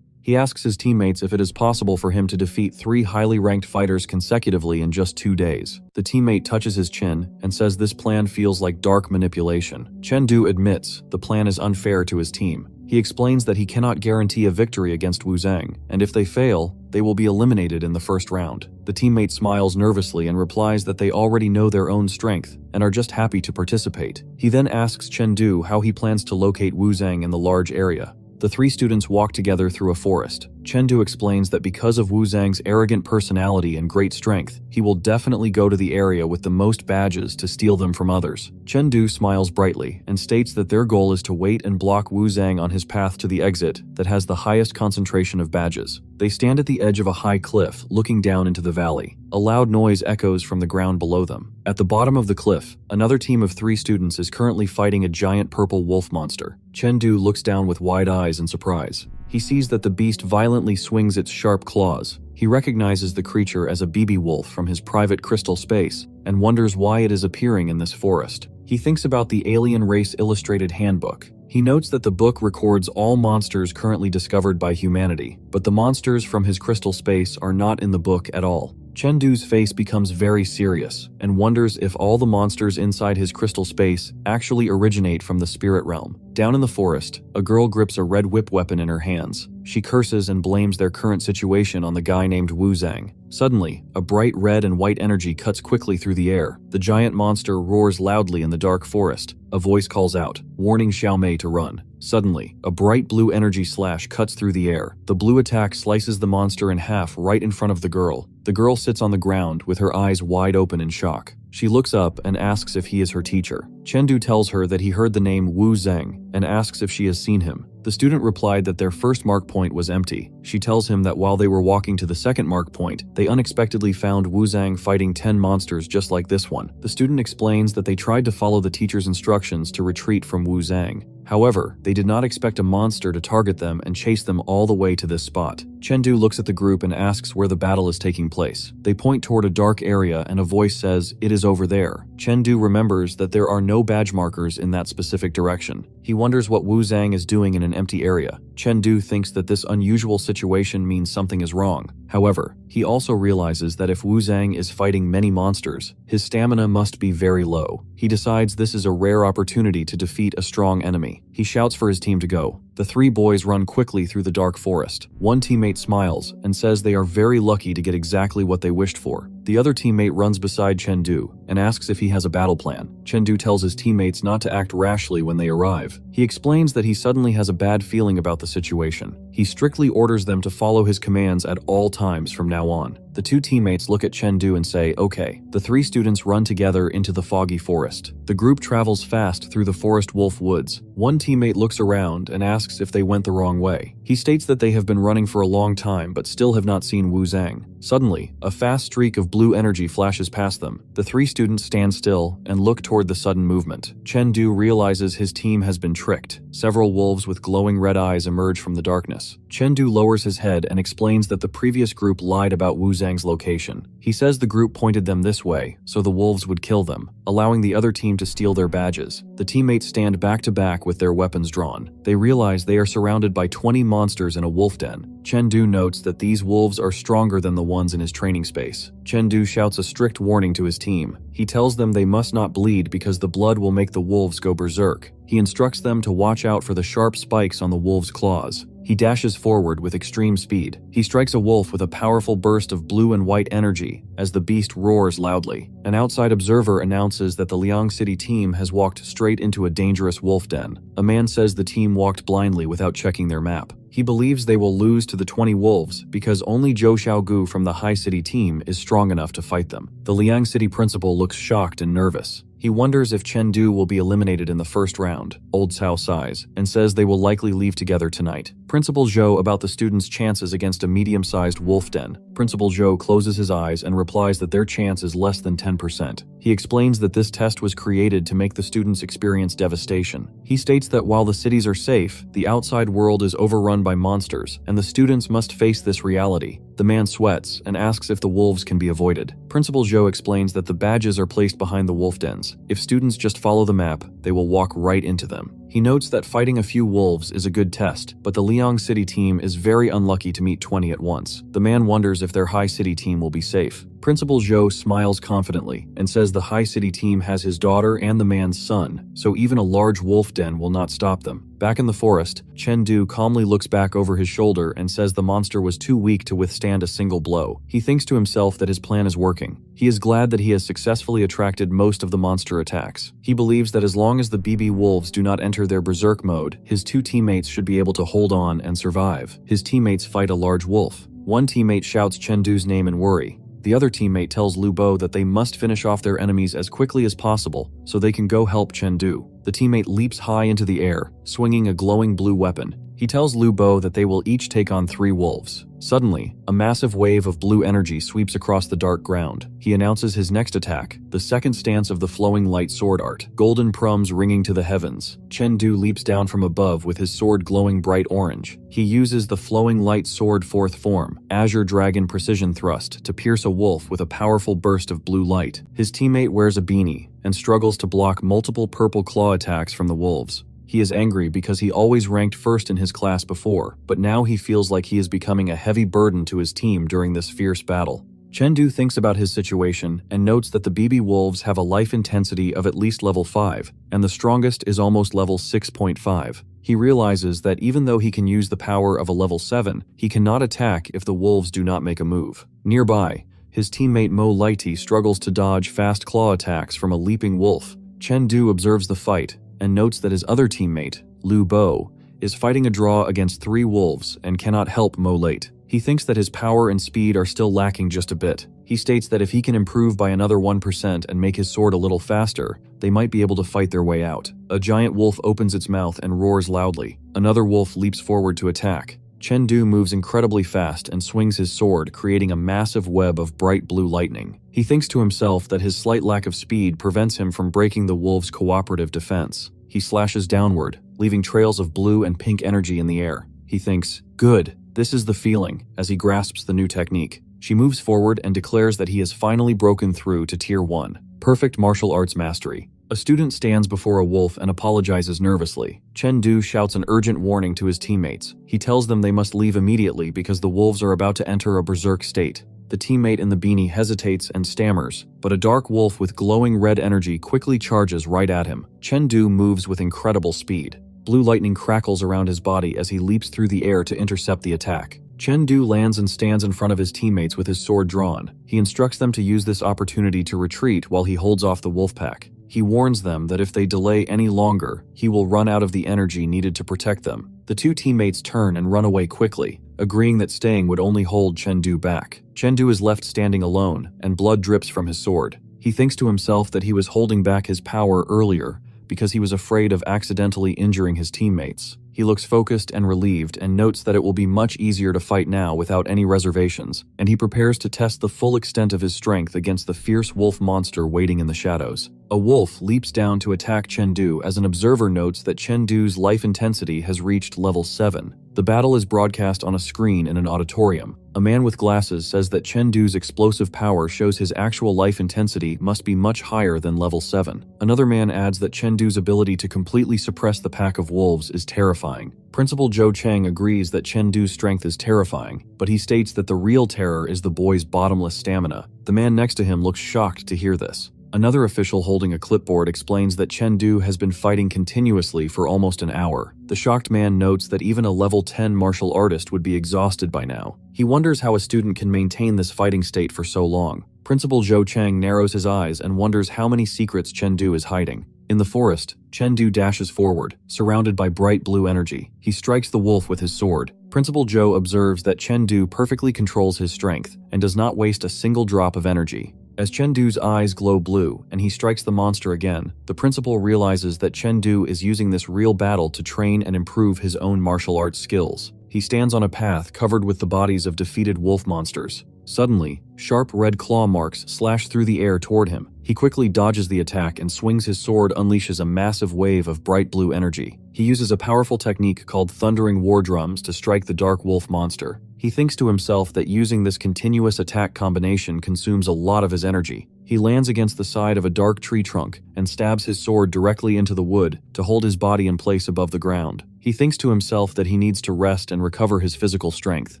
[SPEAKER 1] He asks his teammates if it is possible for him to defeat 3 highly ranked fighters consecutively in just 2 days. The teammate touches his chin and says this plan feels like dark manipulation. Chengdu admits the plan is unfair to his team. He explains that he cannot guarantee a victory against Wu Zhang, and if they fail, they will be eliminated in the first round. The teammate smiles nervously and replies that they already know their own strength and are just happy to participate. He then asks Chengdu how he plans to locate Wu Zhang in the large area. The 3 students walk together through a forest. Chengdu explains that because of Wu Zhang's arrogant personality and great strength, he will definitely go to the area with the most badges to steal them from others. Chengdu smiles brightly and states that their goal is to wait and block Wu Zhang on his path to the exit that has the highest concentration of badges. They stand at the edge of a high cliff, looking down into the valley. A loud noise echoes from the ground below them. At the bottom of the cliff, another team of 3 students is currently fighting a giant purple wolf monster. Chengdu looks down with wide eyes in surprise. He sees that the beast violently swings its sharp claws. He recognizes the creature as a BB wolf from his private crystal space and wonders why it is appearing in this forest. He thinks about the Alien Race Illustrated Handbook. He notes that the book records all monsters currently discovered by humanity, but the monsters from his crystal space are not in the book at all. Chengdu's face becomes very serious and wonders if all the monsters inside his crystal space actually originate from the spirit realm. Down in the forest, a girl grips a red whip weapon in her hands. She curses and blames their current situation on the guy named Wu Zhang. Suddenly, a bright red and white energy cuts quickly through the air. The giant monster roars loudly in the dark forest. A voice calls out, warning Xiaomei to run. Suddenly, a bright blue energy slash cuts through the air. The blue attack slices the monster in half right in front of the girl. The girl sits on the ground with her eyes wide open in shock. She looks up and asks if he is her teacher. Chengdu tells her that he heard the name Wu Zhang and asks if she has seen him. The student replied that their first mark point was empty. She tells him that while they were walking to the second mark point, they unexpectedly found Wu Zhang fighting 10 monsters just like this one. The student explains that they tried to follow the teacher's instructions to retreat from Wu Zhang. However, they did not expect a monster to target them and chase them all the way to this spot. Chengdu looks at the group and asks where the battle is taking place. They point toward a dark area and a voice says, "It is over there." Chengdu remembers that there are no badge markers in that specific direction. He wonders what Wu Zhang is doing in an empty area. Chengdu thinks that this unusual situation means something is wrong. However, he also realizes that if Wu Zhang is fighting many monsters, his stamina must be very low. He decides this is a rare opportunity to defeat a strong enemy. He shouts for his team to go. The 3 boys run quickly through the dark forest. One teammate smiles and says they are very lucky to get exactly what they wished for. The other teammate runs beside Chengdu and asks if he has a battle plan. Chengdu tells his teammates not to act rashly when they arrive. He explains that he suddenly has a bad feeling about the situation. He strictly orders them to follow his commands at all times from now on. The 2 teammates look at Chengdu and say, "Okay." The 3 students run together into the foggy forest. The group travels fast through the forest wolf woods. One teammate looks around and asks if they went the wrong way. He states that they have been running for a long time but still have not seen Wu Zhang. Suddenly, a fast streak of blue energy flashes past them. The 3 students stand still and look toward the sudden movement. Chengdu realizes his team has been tricked. Several wolves with glowing red eyes emerge from the darkness. Chengdu lowers his head and explains that the previous group lied about Wu Zhang's location. He says the group pointed them this way, so the wolves would kill them, allowing the other team to steal their badges. The teammates stand back to back with their weapons drawn. They realize they are surrounded by 20 monsters in a wolf den. Chengdu notes that these wolves are stronger than the ones in his training space. Chengdu shouts a strict warning to his team. He tells them they must not bleed because the blood will make the wolves go berserk. He instructs them to watch out for the sharp spikes on the wolves' claws. He dashes forward with extreme speed. He strikes a wolf with a powerful burst of blue and white energy as the beast roars loudly. An outside observer announces that the Liang City team has walked straight into a dangerous wolf den. A man says the team walked blindly without checking their map. He believes they will lose to the 20 wolves because only Zhou Xiaogu from the High City team is strong enough to fight them. The Liang City principal looks shocked and nervous. He wonders if Chengdu will be eliminated in the first round. Old Cao sighs and says they will likely leave together tonight. Principal Zhou about the students' chances against a medium-sized wolf den. Principal Zhou closes his eyes and replies that their chance is less than 10%. He explains that this test was created to make the students experience devastation. He states that while the cities are safe, the outside world is overrun run by monsters, and the students must face this reality. The man sweats and asks if the wolves can be avoided. Principal Zhou explains that the badges are placed behind the wolf dens. If students just follow the map, they will walk right into them. He notes that fighting a few wolves is a good test, but the Liang City team is very unlucky to meet 20 at once. The man wonders if their High City team will be safe. Principal Zhou smiles confidently and says the High City team has his daughter and the man's son, so even a large wolf den will not stop them. Back in the forest, Chengdu calmly looks back over his shoulder and says the monster was too weak to withstand a single blow. He thinks to himself that his plan is working. He is glad that he has successfully attracted most of the monster attacks. He believes that as long as the BB wolves do not enter their berserk mode, his two teammates should be able to hold on and survive. His teammates fight a large wolf. One teammate shouts Chengdu's name in worry. The other teammate tells Lu Bo that they must finish off their enemies as quickly as possible so they can go help Chengdu. The teammate leaps high into the air, swinging a glowing blue weapon. He tells Lu Bo that they will each take on 3 wolves. Suddenly, a massive wave of blue energy sweeps across the dark ground. He announces his next attack, the second stance of the flowing light sword art, golden prums ringing to the heavens. Chengdu leaps down from above with his sword glowing bright orange. He uses the flowing light sword fourth form, Azure Dragon Precision Thrust, to pierce a wolf with a powerful burst of blue light. His teammate wears a beanie and struggles to block multiple purple claw attacks from the wolves. He is angry because he always ranked first in his class before, but now he feels like he is becoming a heavy burden to his team during this fierce battle. Chengdu thinks about his situation and notes that the BB wolves have a life intensity of at least level 5, and the strongest is almost level 6.5. He realizes that even though he can use the power of a level 7, he cannot attack if the wolves do not make a move. Nearby, his teammate Mo Lighty struggles to dodge fast claw attacks from a leaping wolf. Chengdu observes the fight and notes that his other teammate, Lu Bo, is fighting a draw against 3 wolves and cannot help Mo Late. He thinks that his power and speed are still lacking just a bit. He states that if he can improve by another 1% and make his sword a little faster, they might be able to fight their way out. A giant wolf opens its mouth and roars loudly. Another wolf leaps forward to attack. Chengdu moves incredibly fast and swings his sword, creating a massive web of bright blue lightning. He thinks to himself that his slight lack of speed prevents him from breaking the wolf's cooperative defense. He slashes downward, leaving trails of blue and pink energy in the air. He thinks, "Good, this is the feeling," as he grasps the new technique. She moves forward and declares that he has finally broken through to Tier 1. Perfect martial arts mastery. A student stands before a wolf and apologizes nervously. Chengdu shouts an urgent warning to his teammates. He tells them they must leave immediately because the wolves are about to enter a berserk state. The teammate in the beanie hesitates and stammers, but a dark wolf with glowing red energy quickly charges right at him. Chengdu moves with incredible speed. Blue lightning crackles around his body as he leaps through the air to intercept the attack. Chengdu lands and stands in front of his teammates with his sword drawn. He instructs them to use this opportunity to retreat while he holds off the wolf pack. He warns them that if they delay any longer, he will run out of the energy needed to protect them. The 2 teammates turn and run away quickly, agreeing that staying would only hold Chengdu back. Chengdu is left standing alone, and blood drips from his sword. He thinks to himself that he was holding back his power earlier because he was afraid of accidentally injuring his teammates. He looks focused and relieved and notes that it will be much easier to fight now without any reservations, and he prepares to test the full extent of his strength against the fierce wolf monster waiting in the shadows. A wolf leaps down to attack Chengdu as an observer notes that Chengdu's life intensity has reached level 7. The battle is broadcast on a screen in an auditorium. A man with glasses says that Chengdu's explosive power shows his actual life intensity must be much higher than level 7. Another man adds that Chengdu's ability to completely suppress the pack of wolves is terrifying. Principal Zhou Cheng agrees that Chengdu's strength is terrifying, but he states that the real terror is the boy's bottomless stamina. The man next to him looks shocked to hear this. Another official holding a clipboard explains that Chengdu has been fighting continuously for almost an hour. The shocked man notes that even a level 10 martial artist would be exhausted by now. He wonders how a student can maintain this fighting state for so long. Principal Zhou Cheng narrows his eyes and wonders how many secrets Chengdu is hiding. In the forest, Chengdu dashes forward, surrounded by bright blue energy. He strikes the wolf with his sword. Principal Zhou observes that Chengdu perfectly controls his strength and does not waste a single drop of energy. As Chengdu's eyes glow blue and he strikes the monster again, the principal realizes that Chengdu is using this real battle to train and improve his own martial arts skills. He stands on a path covered with the bodies of defeated wolf monsters. Suddenly, sharp red claw marks slash through the air toward him. He quickly dodges the attack and swings his sword unleashes a massive wave of bright blue energy. He uses a powerful technique called thundering war drums to strike the dark wolf monster. He thinks to himself that using this continuous attack combination consumes a lot of his energy. He lands against the side of a dark tree trunk and stabs his sword directly into the wood to hold his body in place above the ground. He thinks to himself that he needs to rest and recover his physical strength.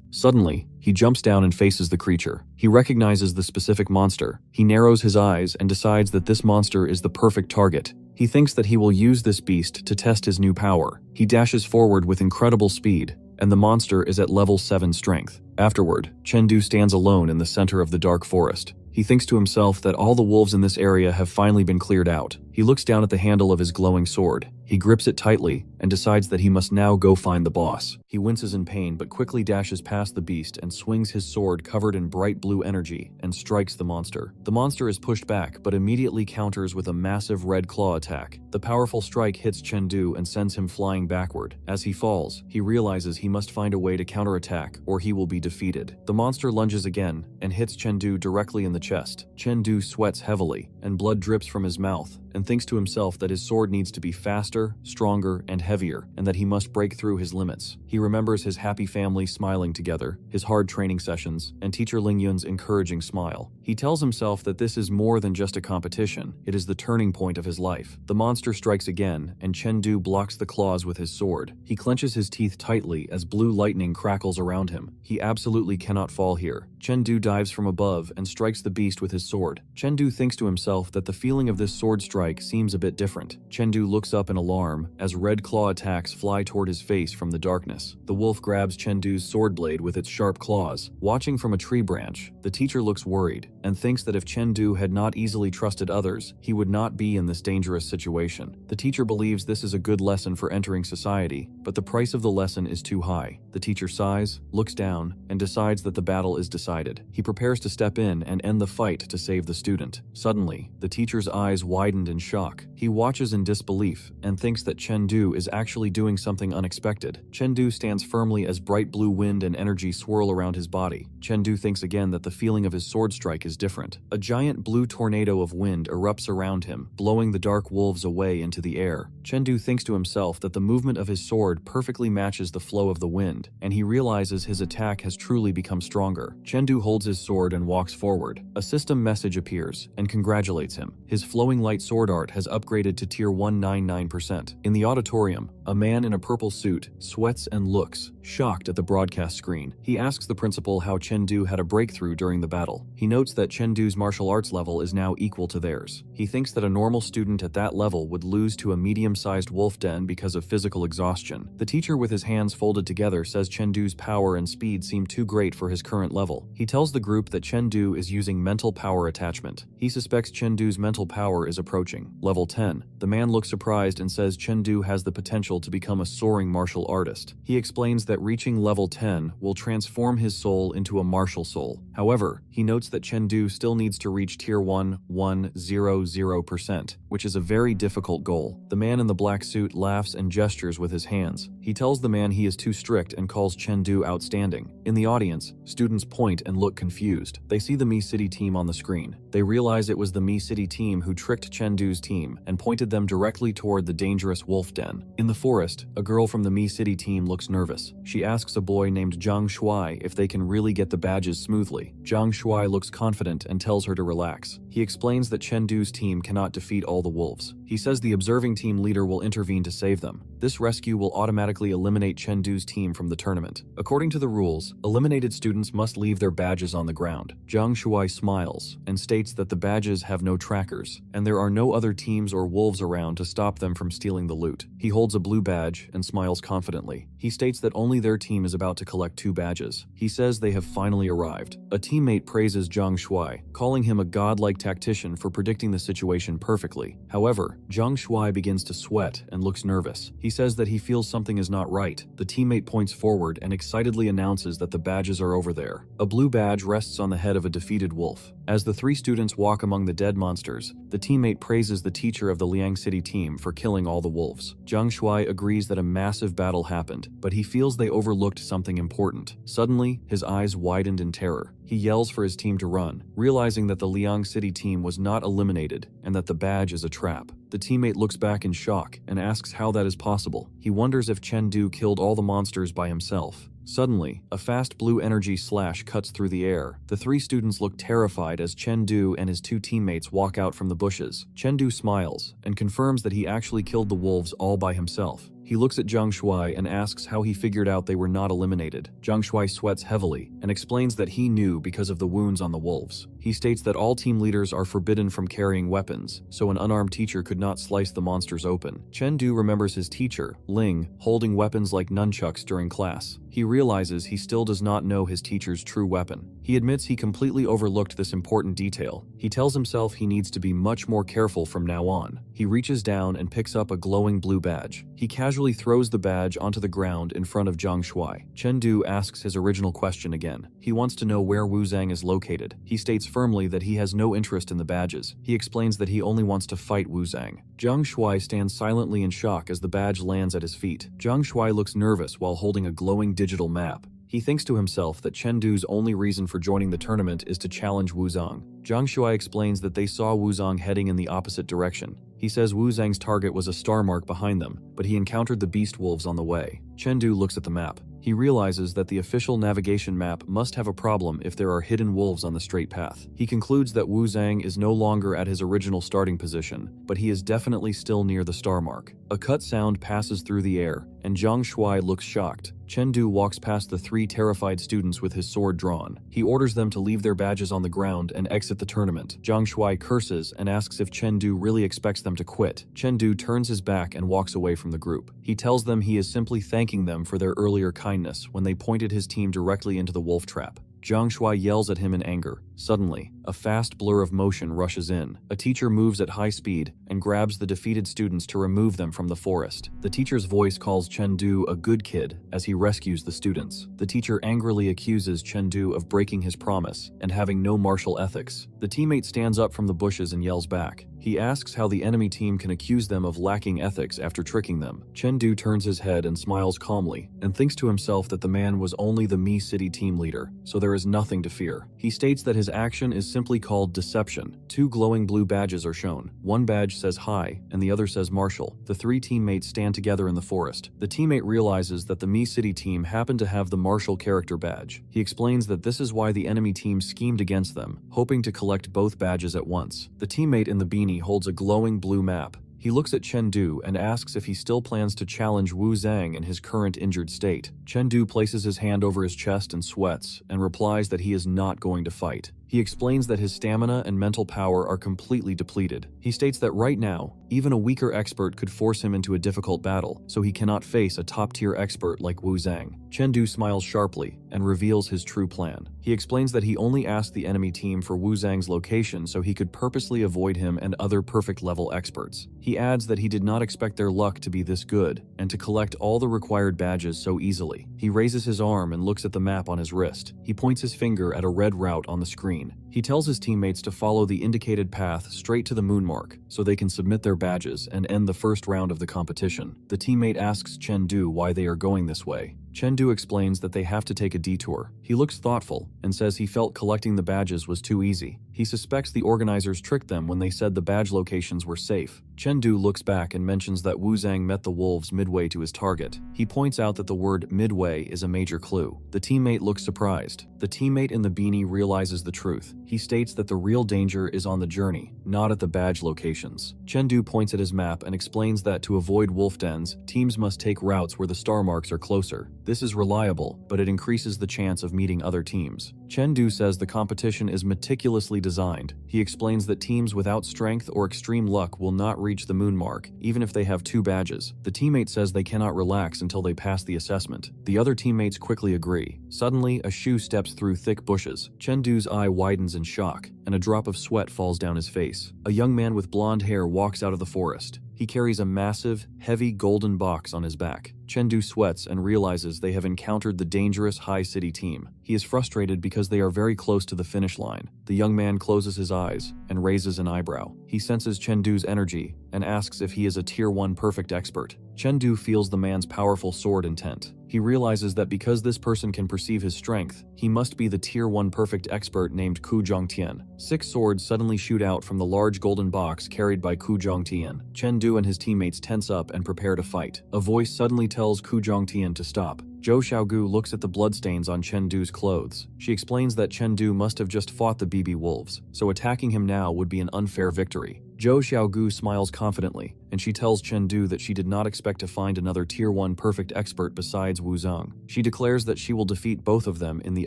[SPEAKER 1] Suddenly, he jumps down and faces the creature. He recognizes the specific monster. He narrows his eyes and decides that this monster is the perfect target. He thinks that he will use this beast to test his new power. He dashes forward with incredible speed, and the monster is at level 7 strength. Afterward, Chengdu stands alone in the center of the dark forest. He thinks to himself that all the wolves in this area have finally been cleared out. He looks down at the handle of his glowing sword. He grips it tightly and decides that he must now go find the boss. He winces in pain but quickly dashes past the beast and swings his sword covered in bright blue energy and strikes the monster. The monster is pushed back but immediately counters with a massive red claw attack. The powerful strike hits Chengdu and sends him flying backward. As he falls, he realizes he must find a way to counterattack or he will be defeated. The monster lunges again and hits Chengdu directly in the chest. Chengdu sweats heavily and blood drips from his mouth and thinks to himself that his sword needs to be faster, stronger, and heavier, and that he must break through his limits. He remembers his happy family smiling together, his hard training sessions, and teacher Lingyun's encouraging smile. He tells himself that this is more than just a competition, it is the turning point of his life. The monster strikes again, and Chengdu blocks the claws with his sword. He clenches his teeth tightly as blue lightning crackles around him. He absolutely cannot fall here. Chengdu dives from above and strikes the beast with his sword. Chengdu thinks to himself that the feeling of this sword strike seems a bit different. Chengdu looks up in alarm as red claw attacks fly toward his face from the darkness. The wolf grabs Chengdu's sword blade with its sharp claws. Watching from a tree branch, the teacher looks worried and thinks that if Chengdu had not easily trusted others, he would not be in this dangerous situation. The teacher believes this is a good lesson for entering society, but the price of the lesson is too high. The teacher sighs, looks down, and decides that the battle is decided. He prepares to step in and end the fight to save the student. Suddenly, the teacher's eyes widened in shock. He watches in disbelief and thinks that Chengdu is actually doing something unexpected. Chengdu stands firmly as bright blue wind and energy swirl around his body. Chengdu thinks again that the feeling of his sword strike is different. A giant blue tornado of wind erupts around him, blowing the dark wolves away into the air. Chengdu thinks to himself that the movement of his sword perfectly matches the flow of the wind, and he realizes his attack has truly become stronger. Chengdu holds his sword and walks forward. A system message appears and congratulates him. His flowing light sword art has upgraded to tier 199%. In the auditorium, a man in a purple suit sweats and looks shocked at the broadcast screen. He asks the principal how Chengdu had a breakthrough during the battle. He notes that Chengdu's martial arts level is now equal to theirs. He thinks that a normal student at that level would lose to a medium-sized wolf den because of physical exhaustion. The teacher with his hands folded together says Chengdu's power and speed seem too great for his current level. He tells the group that Chengdu is using mental power attachment. He suspects Chengdu's mental power is approaching level 10. The man looks surprised and says Chengdu has the potential to become a soaring martial artist. He explains that reaching level 10 will transform his soul into a martial soul. However, he notes that Chengdu still needs to reach tier 1,100%, which is a very difficult goal. The man in the black suit laughs and gestures with his hands. He tells the man he is too strict and calls Chengdu outstanding. In the audience, students point and look confused. They see the Mi City team on the screen. They realize it was the Mi City team who tricked Chengdu's team and pointed them directly toward the dangerous wolf den. In the forest, a girl from the Mi City team looks nervous. She asks a boy named Zhang Shuai if they can really get the badges smoothly. Zhang Shuai looks confident and tells her to relax. He explains that Chengdu's team cannot defeat all the wolves. He says the observing team leader will intervene to save them. This rescue will automatically eliminate Chengdu's team from the tournament. According to the rules, eliminated students must leave their badges on the ground. Zhang Shuai smiles and states that the badges have no trackers, and there are no other teams or wolves around to stop them from stealing the loot. He holds a blue badge and smiles confidently. He states that only their team is about to collect 2 badges. He says they have finally arrived. A teammate praises Zhang Shuai, calling him a godlike tactician for predicting the situation perfectly. However, Zhang Shuai begins to sweat and looks nervous. He says that he feels something is not right. The teammate points forward and excitedly announces that the badges are over there. A blue badge rests on the head of a defeated wolf. As the 3 students walk among the dead monsters, the teammate praises the teacher of the Liang City team for killing all the wolves. Zhang Shuai agrees that a massive battle happened, but he feels they overlooked something important. Suddenly, his eyes widened in terror. He yells for his team to run, realizing that the Liang City team was not eliminated and that the badge is a trap. The teammate looks back in shock and asks how that is possible. He wonders if Chengdu killed all the monsters by himself. Suddenly, a fast blue energy slash cuts through the air. The three students look terrified as Chengdu and his two teammates walk out from the bushes. Chengdu smiles and confirms that he actually killed the wolves all by himself. He looks at Zhang Shuai and asks how he figured out they were not eliminated. Zhang Shuai sweats heavily and explains that he knew because of the wounds on the wolves. He states that all team leaders are forbidden from carrying weapons, so an unarmed teacher could not slice the monsters open. Chengdu remembers his teacher, Ling, holding weapons like nunchucks during class. He realizes he still does not know his teacher's true weapon. He admits he completely overlooked this important detail. He tells himself he needs to be much more careful from now on. He reaches down and picks up a glowing blue badge. He casually throws the badge onto the ground in front of Zhang Shuai. Chengdu asks his original question again. He wants to know where Wu Zhang is located. He states firmly that he has no interest in the badges. He explains that he only wants to fight Wu Zhang. Zhang Shuai stands silently in shock as the badge lands at his feet. Zhang Shuai looks nervous while holding a glowing digital map. He thinks to himself that Chengdu's only reason for joining the tournament is to challenge Wu Zhang. Zhang Shuai explains that they saw Wu Zhang heading in the opposite direction. He says Wu Zhang's target was a star mark behind them, but he encountered the beast wolves on the way. Chengdu looks at the map. He realizes that the official navigation map must have a problem if there are hidden wolves on the straight path. He concludes that Wu Zhang is no longer at his original starting position, but he is definitely still near the star mark. A cut sound passes through the air, and Zhang Shuai looks shocked. Chengdu walks past the three terrified students with his sword drawn. He orders them to leave their badges on the ground and exit the tournament. Zhang Shuai curses and asks if Chengdu really expects them to quit. Chengdu turns his back and walks away from the group. He tells them he is simply thanking them for their earlier kindness when they pointed his team directly into the wolf trap. Zhang Shuai yells at him in anger. Suddenly, a fast blur of motion rushes in. A teacher moves at high speed and grabs the defeated students to remove them from the forest. The teacher's voice calls Chengdu a good kid as he rescues the students. The teacher angrily accuses Chengdu of breaking his promise and having no martial ethics. The teammate stands up from the bushes and yells back. He asks how the enemy team can accuse them of lacking ethics after tricking them. Chengdu turns his head and smiles calmly and thinks to himself that the man was only the Mi City team leader, so there is nothing to fear. He states that his action is simply called deception. Two glowing blue badges are shown. One badge says hi and the other says Marshall. The three teammates stand together in the forest. The teammate realizes that the Mi City team happened to have the Marshall character badge. He explains that this is why the enemy team schemed against them, hoping to collect both badges at once. The teammate in the beanie holds a glowing blue map. He looks at Chengdu and asks if he still plans to challenge Wu Zhang in his current injured state. Chengdu places his hand over his chest and sweats and replies that he is not going to fight. He explains that his stamina and mental power are completely depleted. He states that right now, even a weaker expert could force him into a difficult battle, so he cannot face a top-tier expert like Wu Zhang. Chengdu smiles sharply and reveals his true plan. He explains that he only asked the enemy team for Wu Zhang's location so he could purposely avoid him and other perfect-level experts. He adds that he did not expect their luck to be this good and to collect all the required badges so easily. He raises his arm and looks at the map on his wrist. He points his finger at a red route on the screen. He tells his teammates to follow the indicated path straight to the moon mark so they can submit their badges and end the first round of the competition. The teammate asks Chengdu why they are going this way. Chengdu explains that they have to take a detour. He looks thoughtful and says he felt collecting the badges was too easy. He suspects the organizers tricked them when they said the badge locations were safe. Chengdu looks back and mentions that Wu Zhang met the wolves midway to his target. He points out that the word midway is a major clue. The teammate looks surprised. The teammate in the beanie realizes the truth. He states that the real danger is on the journey, not at the badge locations. Chengdu points at his map and explains that to avoid wolf dens, teams must take routes where the star marks are closer. This is reliable, but it increases the chance of meeting other teams. Chengdu says the competition is meticulously designed. He explains that teams without strength or extreme luck will not reach the moon mark, even if they have 2 badges. The teammate says they cannot relax until they pass the assessment. The other teammates quickly agree. Suddenly, a shoe steps through thick bushes. Chengdu's eye widens in shock, and a drop of sweat falls down his face. A young man with blonde hair walks out of the forest. He carries a massive, heavy golden box on his back. Chengdu sweats and realizes they have encountered the dangerous High City team. He is frustrated because they are very close to the finish line. The young man closes his eyes and raises an eyebrow. He senses Chengdu's energy and asks if he is a Tier 1 perfect expert. Chengdu feels the man's powerful sword intent. He realizes that because this person can perceive his strength, he must be the Tier 1 perfect expert named Ku Zhongtian. 6 swords suddenly shoot out from the large golden box carried by Ku Zhongtian. Chengdu and his teammates tense up and prepare to fight. A voice suddenly tells Ku Zhongtian to stop. Zhou Xiaogu looks at the bloodstains on Chengdu's clothes. She explains that Chengdu must have just fought the BB wolves, so attacking him now would be an unfair victory. Zhou Xiaogu smiles confidently, and she tells Chengdu that she did not expect to find another Tier 1 perfect expert besides Wu Zheng. She declares that she will defeat both of them in the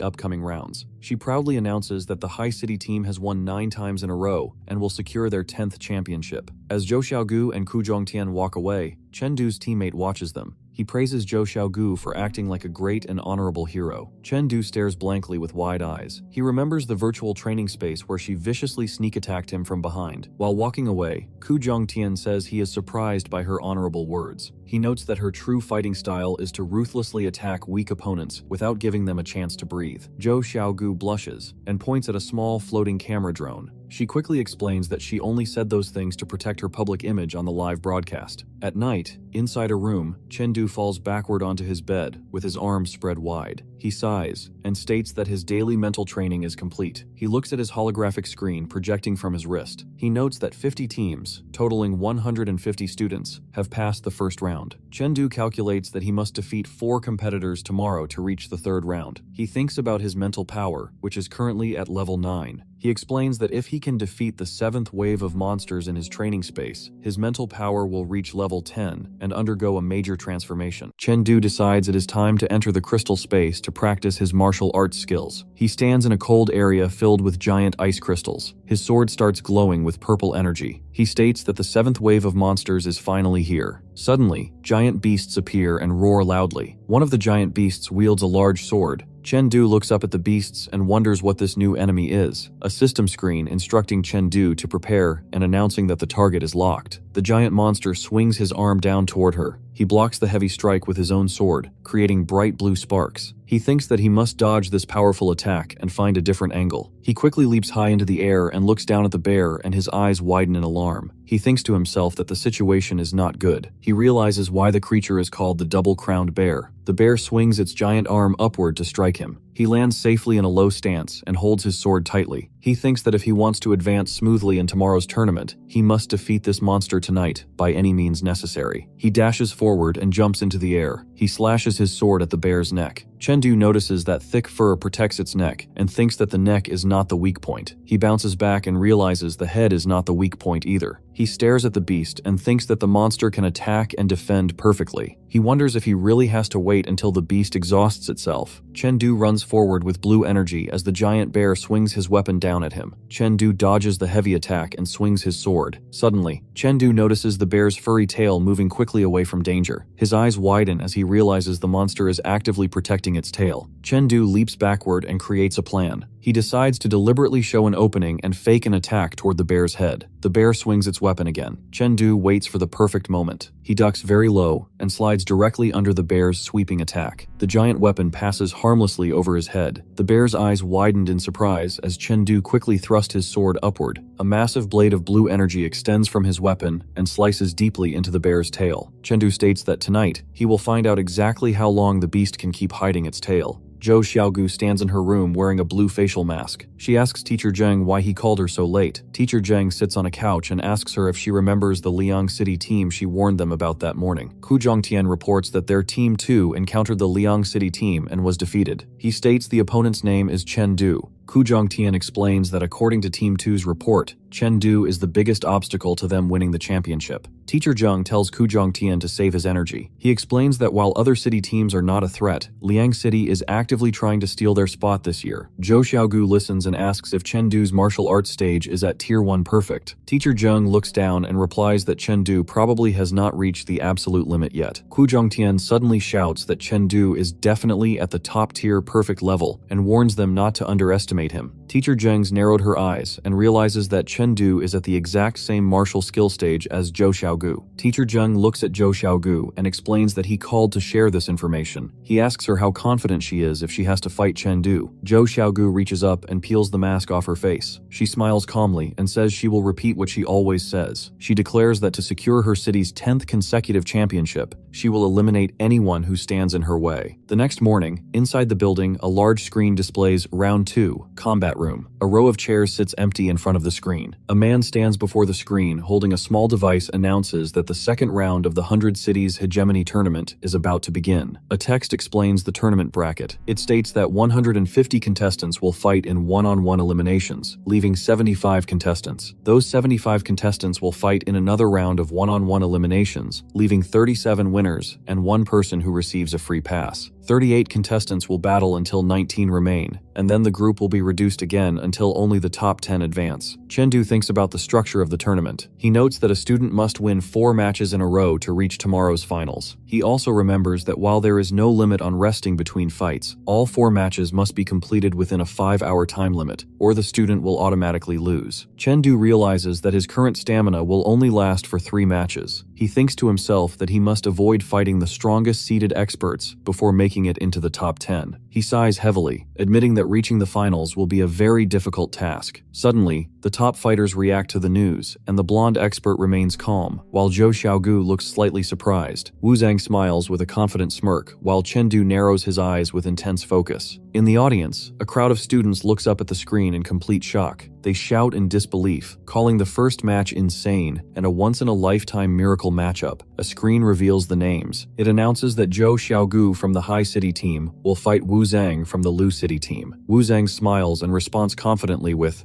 [SPEAKER 1] upcoming rounds. She proudly announces that the High City team has won 9 times in a row and will secure their 10th championship. As Zhou Xiaogu and Ku Zhongtian walk away, Chengdu's teammate watches them. He praises Zhou Xiaogu for acting like a great and honorable hero. Chengdu stares blankly with wide eyes. He remembers the virtual training space where she viciously sneak-attacked him from behind. While walking away, Ku Zhongtian says he is surprised by her honorable words. He notes that her true fighting style is to ruthlessly attack weak opponents without giving them a chance to breathe. Zhou Xiaogu blushes and points at a small floating camera drone. She quickly explains that she only said those things to protect her public image on the live broadcast. At night, inside a room, Chengdu falls backward onto his bed with his arms spread wide. He sighs and states that his daily mental training is complete. He looks at his holographic screen projecting from his wrist. He notes that 50 teams, totaling 150 students, have passed the first round. Chengdu calculates that he must defeat 4 competitors tomorrow to reach the 3rd round. He thinks about his mental power, which is currently at level 9. He explains that if he can defeat the 7th wave of monsters in his training space, his mental power will reach level 10 and undergo a major transformation. Chengdu decides it is time to enter the crystal space to practice his martial arts skills. He stands in a cold area filled with giant ice crystals. His sword starts glowing with purple energy. He states that the 7th wave of monsters is finally here. Suddenly, giant beasts appear and roar loudly. One of the giant beasts wields a large sword. Chengdu looks up at the beasts and wonders what this new enemy is. A system screen instructing Chengdu to prepare and announcing that the target is locked. The giant monster swings his arm down toward her. He blocks the heavy strike with his own sword, creating bright blue sparks. He thinks that he must dodge this powerful attack and find a different angle. He quickly leaps high into the air and looks down at the bear, and his eyes widen in alarm. He thinks to himself that the situation is not good. He realizes why the creature is called the double-crowned bear. The bear swings its giant arm upward to strike him. He lands safely in a low stance and holds his sword tightly. He thinks that if he wants to advance smoothly in tomorrow's tournament, he must defeat this monster tonight by any means necessary. He dashes forward and jumps into the air. He slashes his sword at the bear's neck. Chengdu notices that thick fur protects its neck and thinks that the neck is not the weak point. He bounces back and realizes the head is not the weak point either. He stares at the beast and thinks that the monster can attack and defend perfectly. He wonders if he really has to wait until the beast exhausts itself. Chengdu runs forward with blue energy as the giant bear swings his weapon down at him. Chengdu dodges the heavy attack and swings his sword. Suddenly, Chengdu notices the bear's furry tail moving quickly away from danger. His eyes widen as he realizes the monster is actively protecting its tail. Chengdu leaps backward and creates a plan. He decides to deliberately show an opening and fake an attack toward the bear's head. The bear swings its weapon again. Chengdu waits for the perfect moment. He ducks very low and slides directly under the bear's sweeping attack. The giant weapon passes harmlessly over his head. The bear's eyes widened in surprise as Chengdu quickly thrust his sword upward. A massive blade of blue energy extends from his weapon and slices deeply into the bear's tail. Chengdu states that tonight, he will find out exactly how long the beast can keep hiding its tail. Zhou Xiaogu stands in her room wearing a blue facial mask. She asks Teacher Zheng why he called her so late. Teacher Zheng sits on a couch and asks her if she remembers the Liang City team she warned them about that morning. Ku Zhongtian reports that their Team 2 encountered the Liang City team and was defeated. He states the opponent's name is Chengdu. Ku Zhongtian explains that according to Team 2's report, Chengdu is the biggest obstacle to them winning the championship. Teacher Zheng tells Ku Zhongtian to save his energy. He explains that while other city teams are not a threat, Liang City is actively trying to steal their spot this year. Zhou Xiaogu listens and asks if Chengdu's martial arts stage is at Tier 1 perfect. Teacher Zheng looks down and replies that Chengdu probably has not reached the absolute limit yet. Ku Zhongtian suddenly shouts that Chengdu is definitely at the top tier perfect level and warns them not to underestimate underestimate him. Teacher Zheng's narrowed her eyes and realizes that Chen Du is at the exact same martial skill stage as Zhou Xiaogu. Teacher Zheng looks at Zhou Xiaogu and explains that he called to share this information. He asks her how confident she is if she has to fight Chen Du. Zhou Xiaogu reaches up and peels the mask off her face. She smiles calmly and says she will repeat what she always says. She declares that to secure her city's 10th consecutive championship, she will eliminate anyone who stands in her way. The next morning, inside the building, a large screen displays Round 2, Combat Room. A row of chairs sits empty in front of the screen. A man stands before the screen holding a small device announces that the second round of the 100 Cities Hegemony Tournament is about to begin. A text explains the tournament bracket. It states that 150 contestants will fight in one-on-one eliminations, leaving 75 contestants. Those 75 contestants will fight in another round of one-on-one eliminations, leaving 37 winners and one person who receives a free pass. 38 contestants will battle until 19 remain, and then the group will be reduced again until only the top 10 advance. Chen Du thinks about the structure of the tournament. He notes that a student must win 4 matches in a row to reach tomorrow's finals. He also remembers that while there is no limit on resting between fights, all 4 matches must be completed within a 5-hour time limit, or the student will automatically lose. Chen Du realizes that his current stamina will only last for 3 matches. He thinks to himself that he must avoid fighting the strongest seeded experts before making it into the top 10. He sighs heavily, admitting that reaching the finals will be a very difficult task. Suddenly, the top fighters react to the news, and the blonde expert remains calm, while Zhou Xiaogu looks slightly surprised. Wu Zhang smiles with a confident smirk, while Chen Du narrows his eyes with intense focus. In the audience, a crowd of students looks up at the screen in complete shock. They shout in disbelief, calling the first match insane and a once-in-a-lifetime miracle matchup. A screen reveals the names. It announces that Zhou Xiaogu from the High City team will fight Wu Zhang from the Lu City team. Wu Zhang smiles and responds confidently with,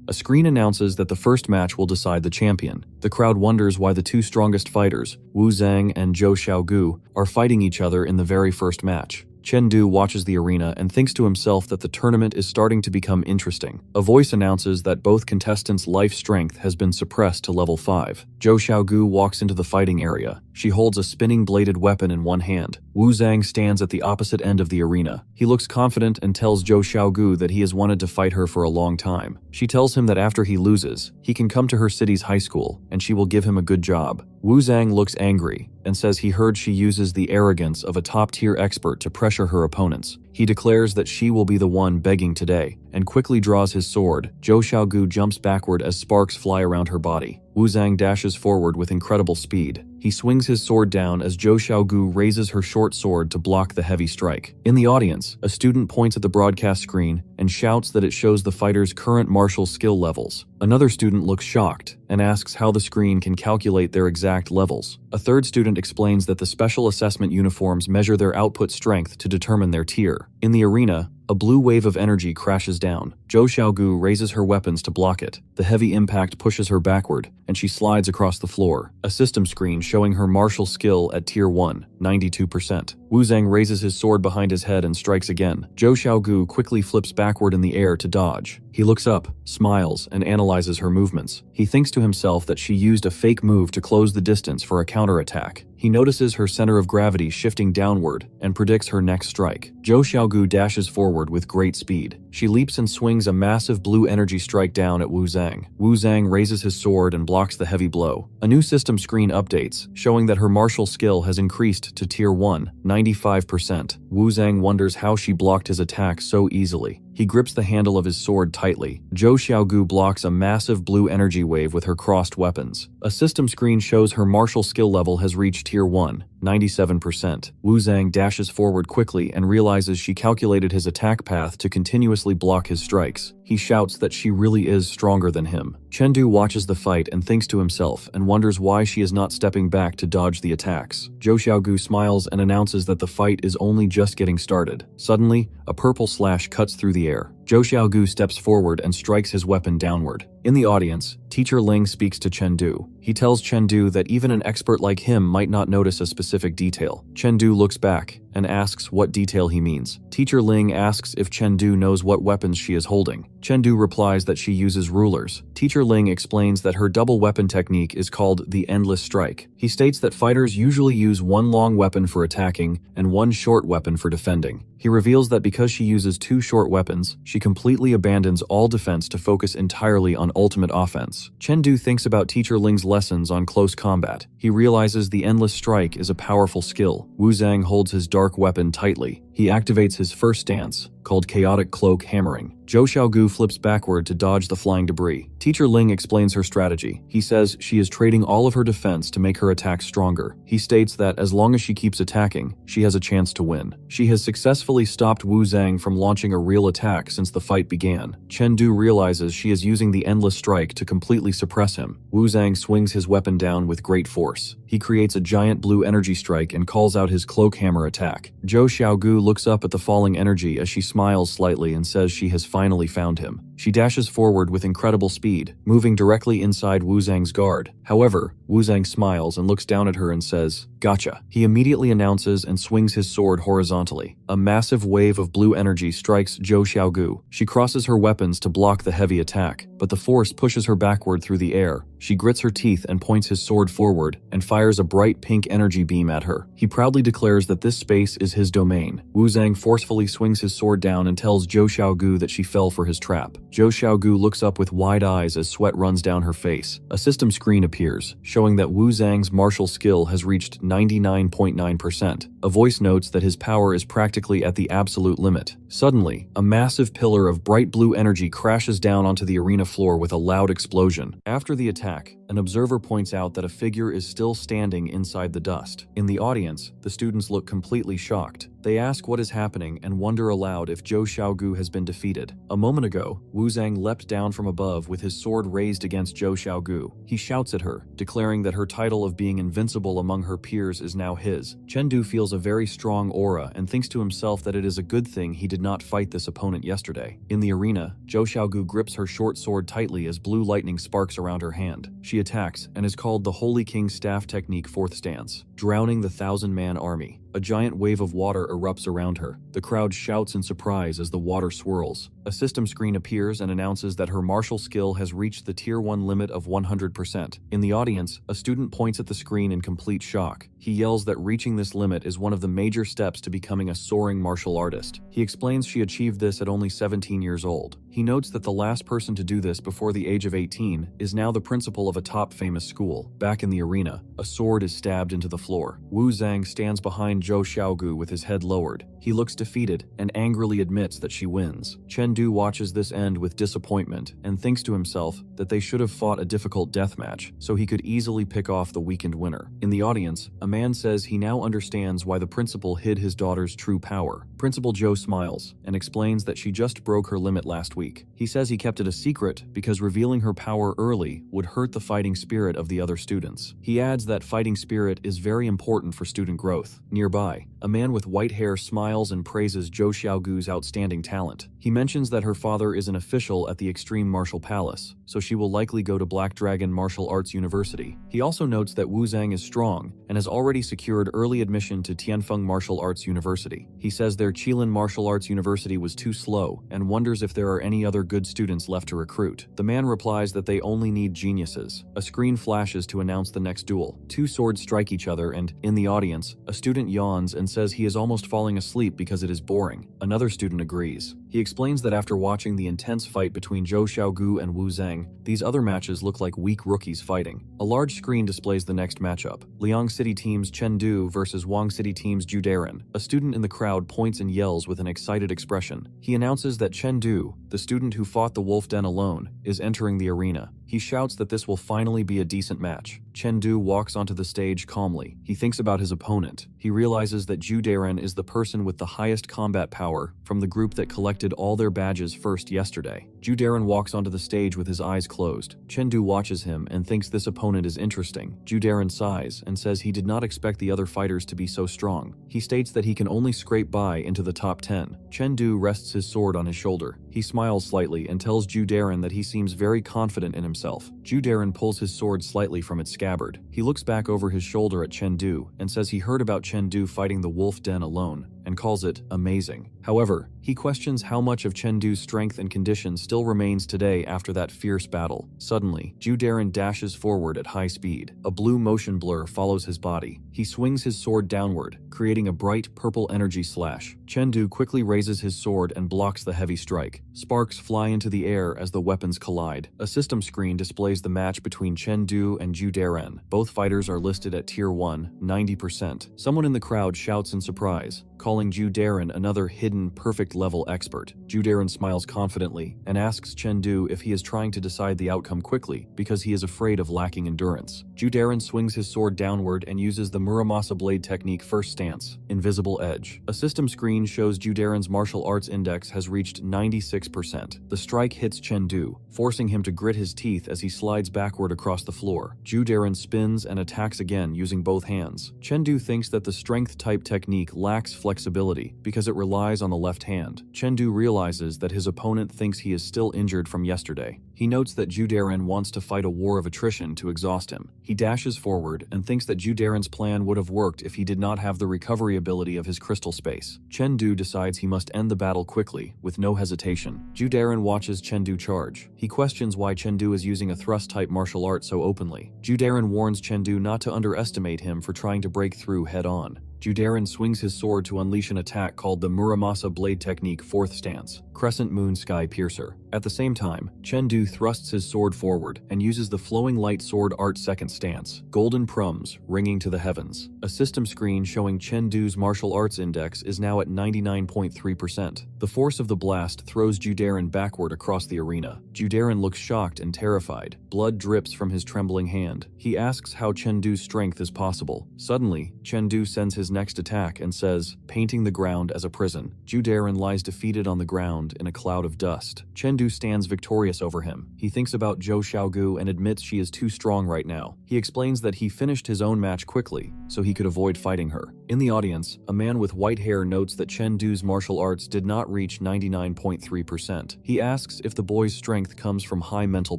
[SPEAKER 1] A screen announces that the first match will decide the champion. The crowd wonders why the 2 strongest fighters, Wu Zhang and Zhou Xiaogu, are fighting each other in the very first match. Chen Du watches the arena and thinks to himself that the tournament is starting to become interesting. A voice announces that both contestants' life strength has been suppressed to level 5. Zhou Xiaogu walks into the fighting area. She holds a spinning bladed weapon in one hand. Wu Zhang stands at the opposite end of the arena. He looks confident and tells Zhou Xiaogu that he has wanted to fight her for a long time. She tells him that after he loses, he can come to her city's high school and she will give him a good job. Wu Zhang looks angry and says he heard she uses the arrogance of a top-tier expert to pressure her opponents. He declares that she will be the one begging today, and quickly draws his sword. Zhou Xiaogu jumps backward as sparks fly around her body. Wu Zhang dashes forward with incredible speed. He swings his sword down as Zhou Xiaogu raises her short sword to block the heavy strike. In the audience, a student points at the broadcast screen and shouts that it shows the fighter's current martial skill levels. Another student looks shocked and asks how the screen can calculate their exact levels. A third student explains that the special assessment uniforms measure their output strength to determine their tier. In the arena, a blue wave of energy crashes down. Zhou Xiaogu raises her weapons to block it. The heavy impact pushes her backward, and she slides across the floor. A system screen showing her martial skill at Tier 1, 92%. Wu Zhang raises his sword behind his head and strikes again. Zhou Xiaogu quickly flips backward in the air to dodge. He looks up, smiles, and analyzes her movements. He thinks to himself that she used a fake move to close the distance for a counterattack. He notices her center of gravity shifting downward and predicts her next strike. Zhou Xiaogu dashes forward with great speed. She leaps and swings a massive blue energy strike down at Wu Zhang. Wu Zhang raises his sword and blocks the heavy blow. A new system screen updates, showing that her martial skill has increased to Tier 1, 95%. Wu Zhang wonders how she blocked his attack so easily. He grips the handle of his sword tightly. Zhou Xiaogu blocks a massive blue energy wave with her crossed weapons. A system screen shows her martial skill level has reached Tier 1, 97%. Wu Zhang dashes forward quickly and realizes she calculated his attack path to continuously block his strikes. He shouts that she really is stronger than him. Chen Du watches the fight and thinks to himself and wonders why she is not stepping back to dodge the attacks. Zhou Xiaogu smiles and announces that the fight is only just getting started. Suddenly, a purple slash cuts through the air. Zhou Xiaogu steps forward and strikes his weapon downward. In the audience, Teacher Ling speaks to Chen Du. He tells Chen Du that even an expert like him might not notice a specific detail. Chen Du looks back and asks what detail he means. Teacher Ling asks if Chengdu knows what weapons she is holding. Chengdu replies that she uses rulers. Teacher Ling explains that her double weapon technique is called the Endless Strike. He states that fighters usually use one long weapon for attacking and one short weapon for defending. He reveals that because she uses two short weapons, she completely abandons all defense to focus entirely on ultimate offense. Chengdu thinks about Teacher Ling's lessons on close combat. He realizes the Endless Strike is a powerful skill. Wu Zhang holds his dark weapon tightly. He activates his first stance, called Chaotic Cloak Hammering. Zhou Xiaogu flips backward to dodge the flying debris. Teacher Ling explains her strategy. He says she is trading all of her defense to make her attack stronger. He states that as long as she keeps attacking, she has a chance to win. She has successfully stopped Wu Zhang from launching a real attack since the fight began. Chengdu realizes she is using the Endless Strike to completely suppress him. Wu Zhang swings his weapon down with great force. He creates a giant blue energy strike and calls out his cloak hammer attack. Zhou Xiaogu looks up at the falling energy as she smiles slightly and says she has finally found him. She dashes forward with incredible speed, moving directly inside Wu Zhang's guard. However, Wu Zhang smiles and looks down at her and says, "Gotcha." He immediately announces and swings his sword horizontally. A massive wave of blue energy strikes Zhou Xiaogu. She crosses her weapons to block the heavy attack, but the force pushes her backward through the air. She grits her teeth and points his sword forward and fires a bright pink energy beam at her. He proudly declares that this space is his domain. Wu Zhang forcefully swings his sword down and tells Zhou Xiaogu that she fell for his trap. Zhou Xiaogu looks up with wide eyes as sweat runs down her face. A system screen appears, showing that Wu Zhang's martial skill has reached 99.9%. A voice notes that his power is practically at the absolute limit. Suddenly, a massive pillar of bright blue energy crashes down onto the arena floor with a loud explosion. After the attack, an observer points out that a figure is still standing inside the dust. In the audience, the students look completely shocked. They ask what is happening and wonder aloud if Zhou Xiaogu has been defeated. A moment ago, Wu Zhang leapt down from above with his sword raised against Zhou Xiaogu. He shouts at her, declaring that her title of being invincible among her peers is now his. Chengdu feels a very strong aura and thinks to himself that it is a good thing he did not fight this opponent yesterday. In the arena, Zhou Xiaogu grips her short sword tightly as blue lightning sparks around her hand. She attacks and is called the Holy King's Staff Technique 4th Stance, drowning the 1,000-man army. A giant wave of water erupts around her. The crowd shouts in surprise as the water swirls. A system screen appears and announces that her martial skill has reached the Tier 1 limit of 100%. In the audience, a student points at the screen in complete shock. He yells that reaching this limit is one of the major steps to becoming a soaring martial artist. He explains she achieved this at only 17 years old. He notes that the last person to do this before the age of 18 is now the principal of a top famous school. Back in the arena, a sword is stabbed into the floor. Wu Zhang stands behind Zhou Xiaogu with his head lowered. He looks defeated and angrily admits that she wins. Chengdu watches this end with disappointment and thinks to himself that they should have fought a difficult death match so he could easily pick off the weakened winner. In the audience, a man says he now understands why the principal hid his daughter's true power. Principal Zhou smiles and explains that she just broke her limit last week. He says he kept it a secret because revealing her power early would hurt the fighting spirit of the other students. He adds that fighting spirit is very important for student growth. Nearby, a man with white hair smiles and praises Zhou Xiaogu's outstanding talent. He mentions that her father is an official at the Extreme Martial Palace, so she will likely go to Black Dragon Martial Arts University. He also notes that Wu Zhang is strong and has already secured early admission to Tianfeng Martial Arts University. He says their Qilin Martial Arts University was too slow and wonders if there are any other good students left to recruit. The man replies that they only need geniuses. A screen flashes to announce the next duel. Two swords strike each other and, in the audience, a student yawns and says he is almost falling asleep because it is boring. Another student agrees. He explains that after watching the intense fight between Zhou Xiaogu and Wu Zhang, these other matches look like weak rookies fighting. A large screen displays the next matchup. Liang City Team's Chengdu versus Wang City Team's Judaran. A student in the crowd points and yells with an excited expression. He announces that Chengdu, the student who fought the wolf den alone, is entering the arena. He shouts that this will finally be a decent match. Chengdu walks onto the stage calmly. He thinks about his opponent. He realizes that Judaran is the person with the highest combat power from the group that collected all their badges first yesterday. Judaran walks onto the stage with his eyes closed. Chengdu watches him and thinks this opponent is interesting. Judaran sighs and says he did not expect the other fighters to be so strong. He states that he can only scrape by into the top 10. Chengdu rests his sword on his shoulder. He smiles slightly and tells Judaran that he seems very confident in himself. himself. Ju Darren pulls his sword slightly from its scabbard. He looks back over his shoulder at Chengdu and says he heard about Chengdu fighting the wolf den alone and calls it amazing. However, he questions how much of Chengdu's strength and condition still remains today after that fierce battle. Suddenly, Ju Darren dashes forward at high speed. A blue motion blur follows his body. He swings his sword downward, creating a bright purple energy slash. Chengdu quickly raises his sword and blocks the heavy strike. Sparks fly into the air as the weapons collide. A system screen displays the match between Chengdu and Ju Darren. Both fighters are listed at Tier 1, 90%. Someone in the crowd shouts in surprise, calling Ju Darren another hidden perfect level expert. Ju Darren smiles confidently and asks Chengdu if he is trying to decide the outcome quickly because he is afraid of lacking endurance. Ju Darren swings his sword downward and uses the Muramasa blade technique first stance, invisible edge. A system screen shows Ju Darren's martial arts index has reached 96%. The strike hits Chengdu, forcing him to grit his teeth as he slides backward across the floor. Ju Darren spins and attacks again using both hands. Chengdu thinks that the strength type technique lacks flexibility because it relies on the left hand. Chengdu realizes that his opponent thinks he is still injured from yesterday. He notes that Ju Darren wants to fight a war of attrition to exhaust him. He dashes forward and thinks that Ju Darren's plan would have worked if he did not have the recovery ability of his crystal space. Chengdu decides he must end the battle quickly, with no hesitation. Ju Darren watches Chengdu charge. He questions why Chengdu is using a thrust-type martial art so openly. Ju Darren warns Chengdu not to underestimate him for trying to break through head-on. Ju Darren swings his sword to unleash an attack called the Muramasa blade technique 4th stance, Crescent Moon Sky Piercer. At the same time, Chengdu thrusts his sword forward and uses the flowing light sword art 2nd stance, Golden Prums ringing to the heavens. A system screen showing Chengdu's martial arts index is now at 99.3%. The force of the blast throws Ju Darren backward across the arena. Ju Darren looks shocked and terrified. Blood drips from his trembling hand. He asks how Chengdu's strength is possible. Suddenly, Chengdu sends his next attack and says, painting the ground as a prison. Ju Darren lies defeated on the ground in a cloud of dust. Chengdu stands victorious over him. He thinks about Zhou Xiaogu and admits she is too strong right now. He explains that he finished his own match quickly, so he could avoid fighting her. In the audience, a man with white hair notes that Chengdu's martial arts did not reach 99.3%. He asks if the boy's strength comes from high mental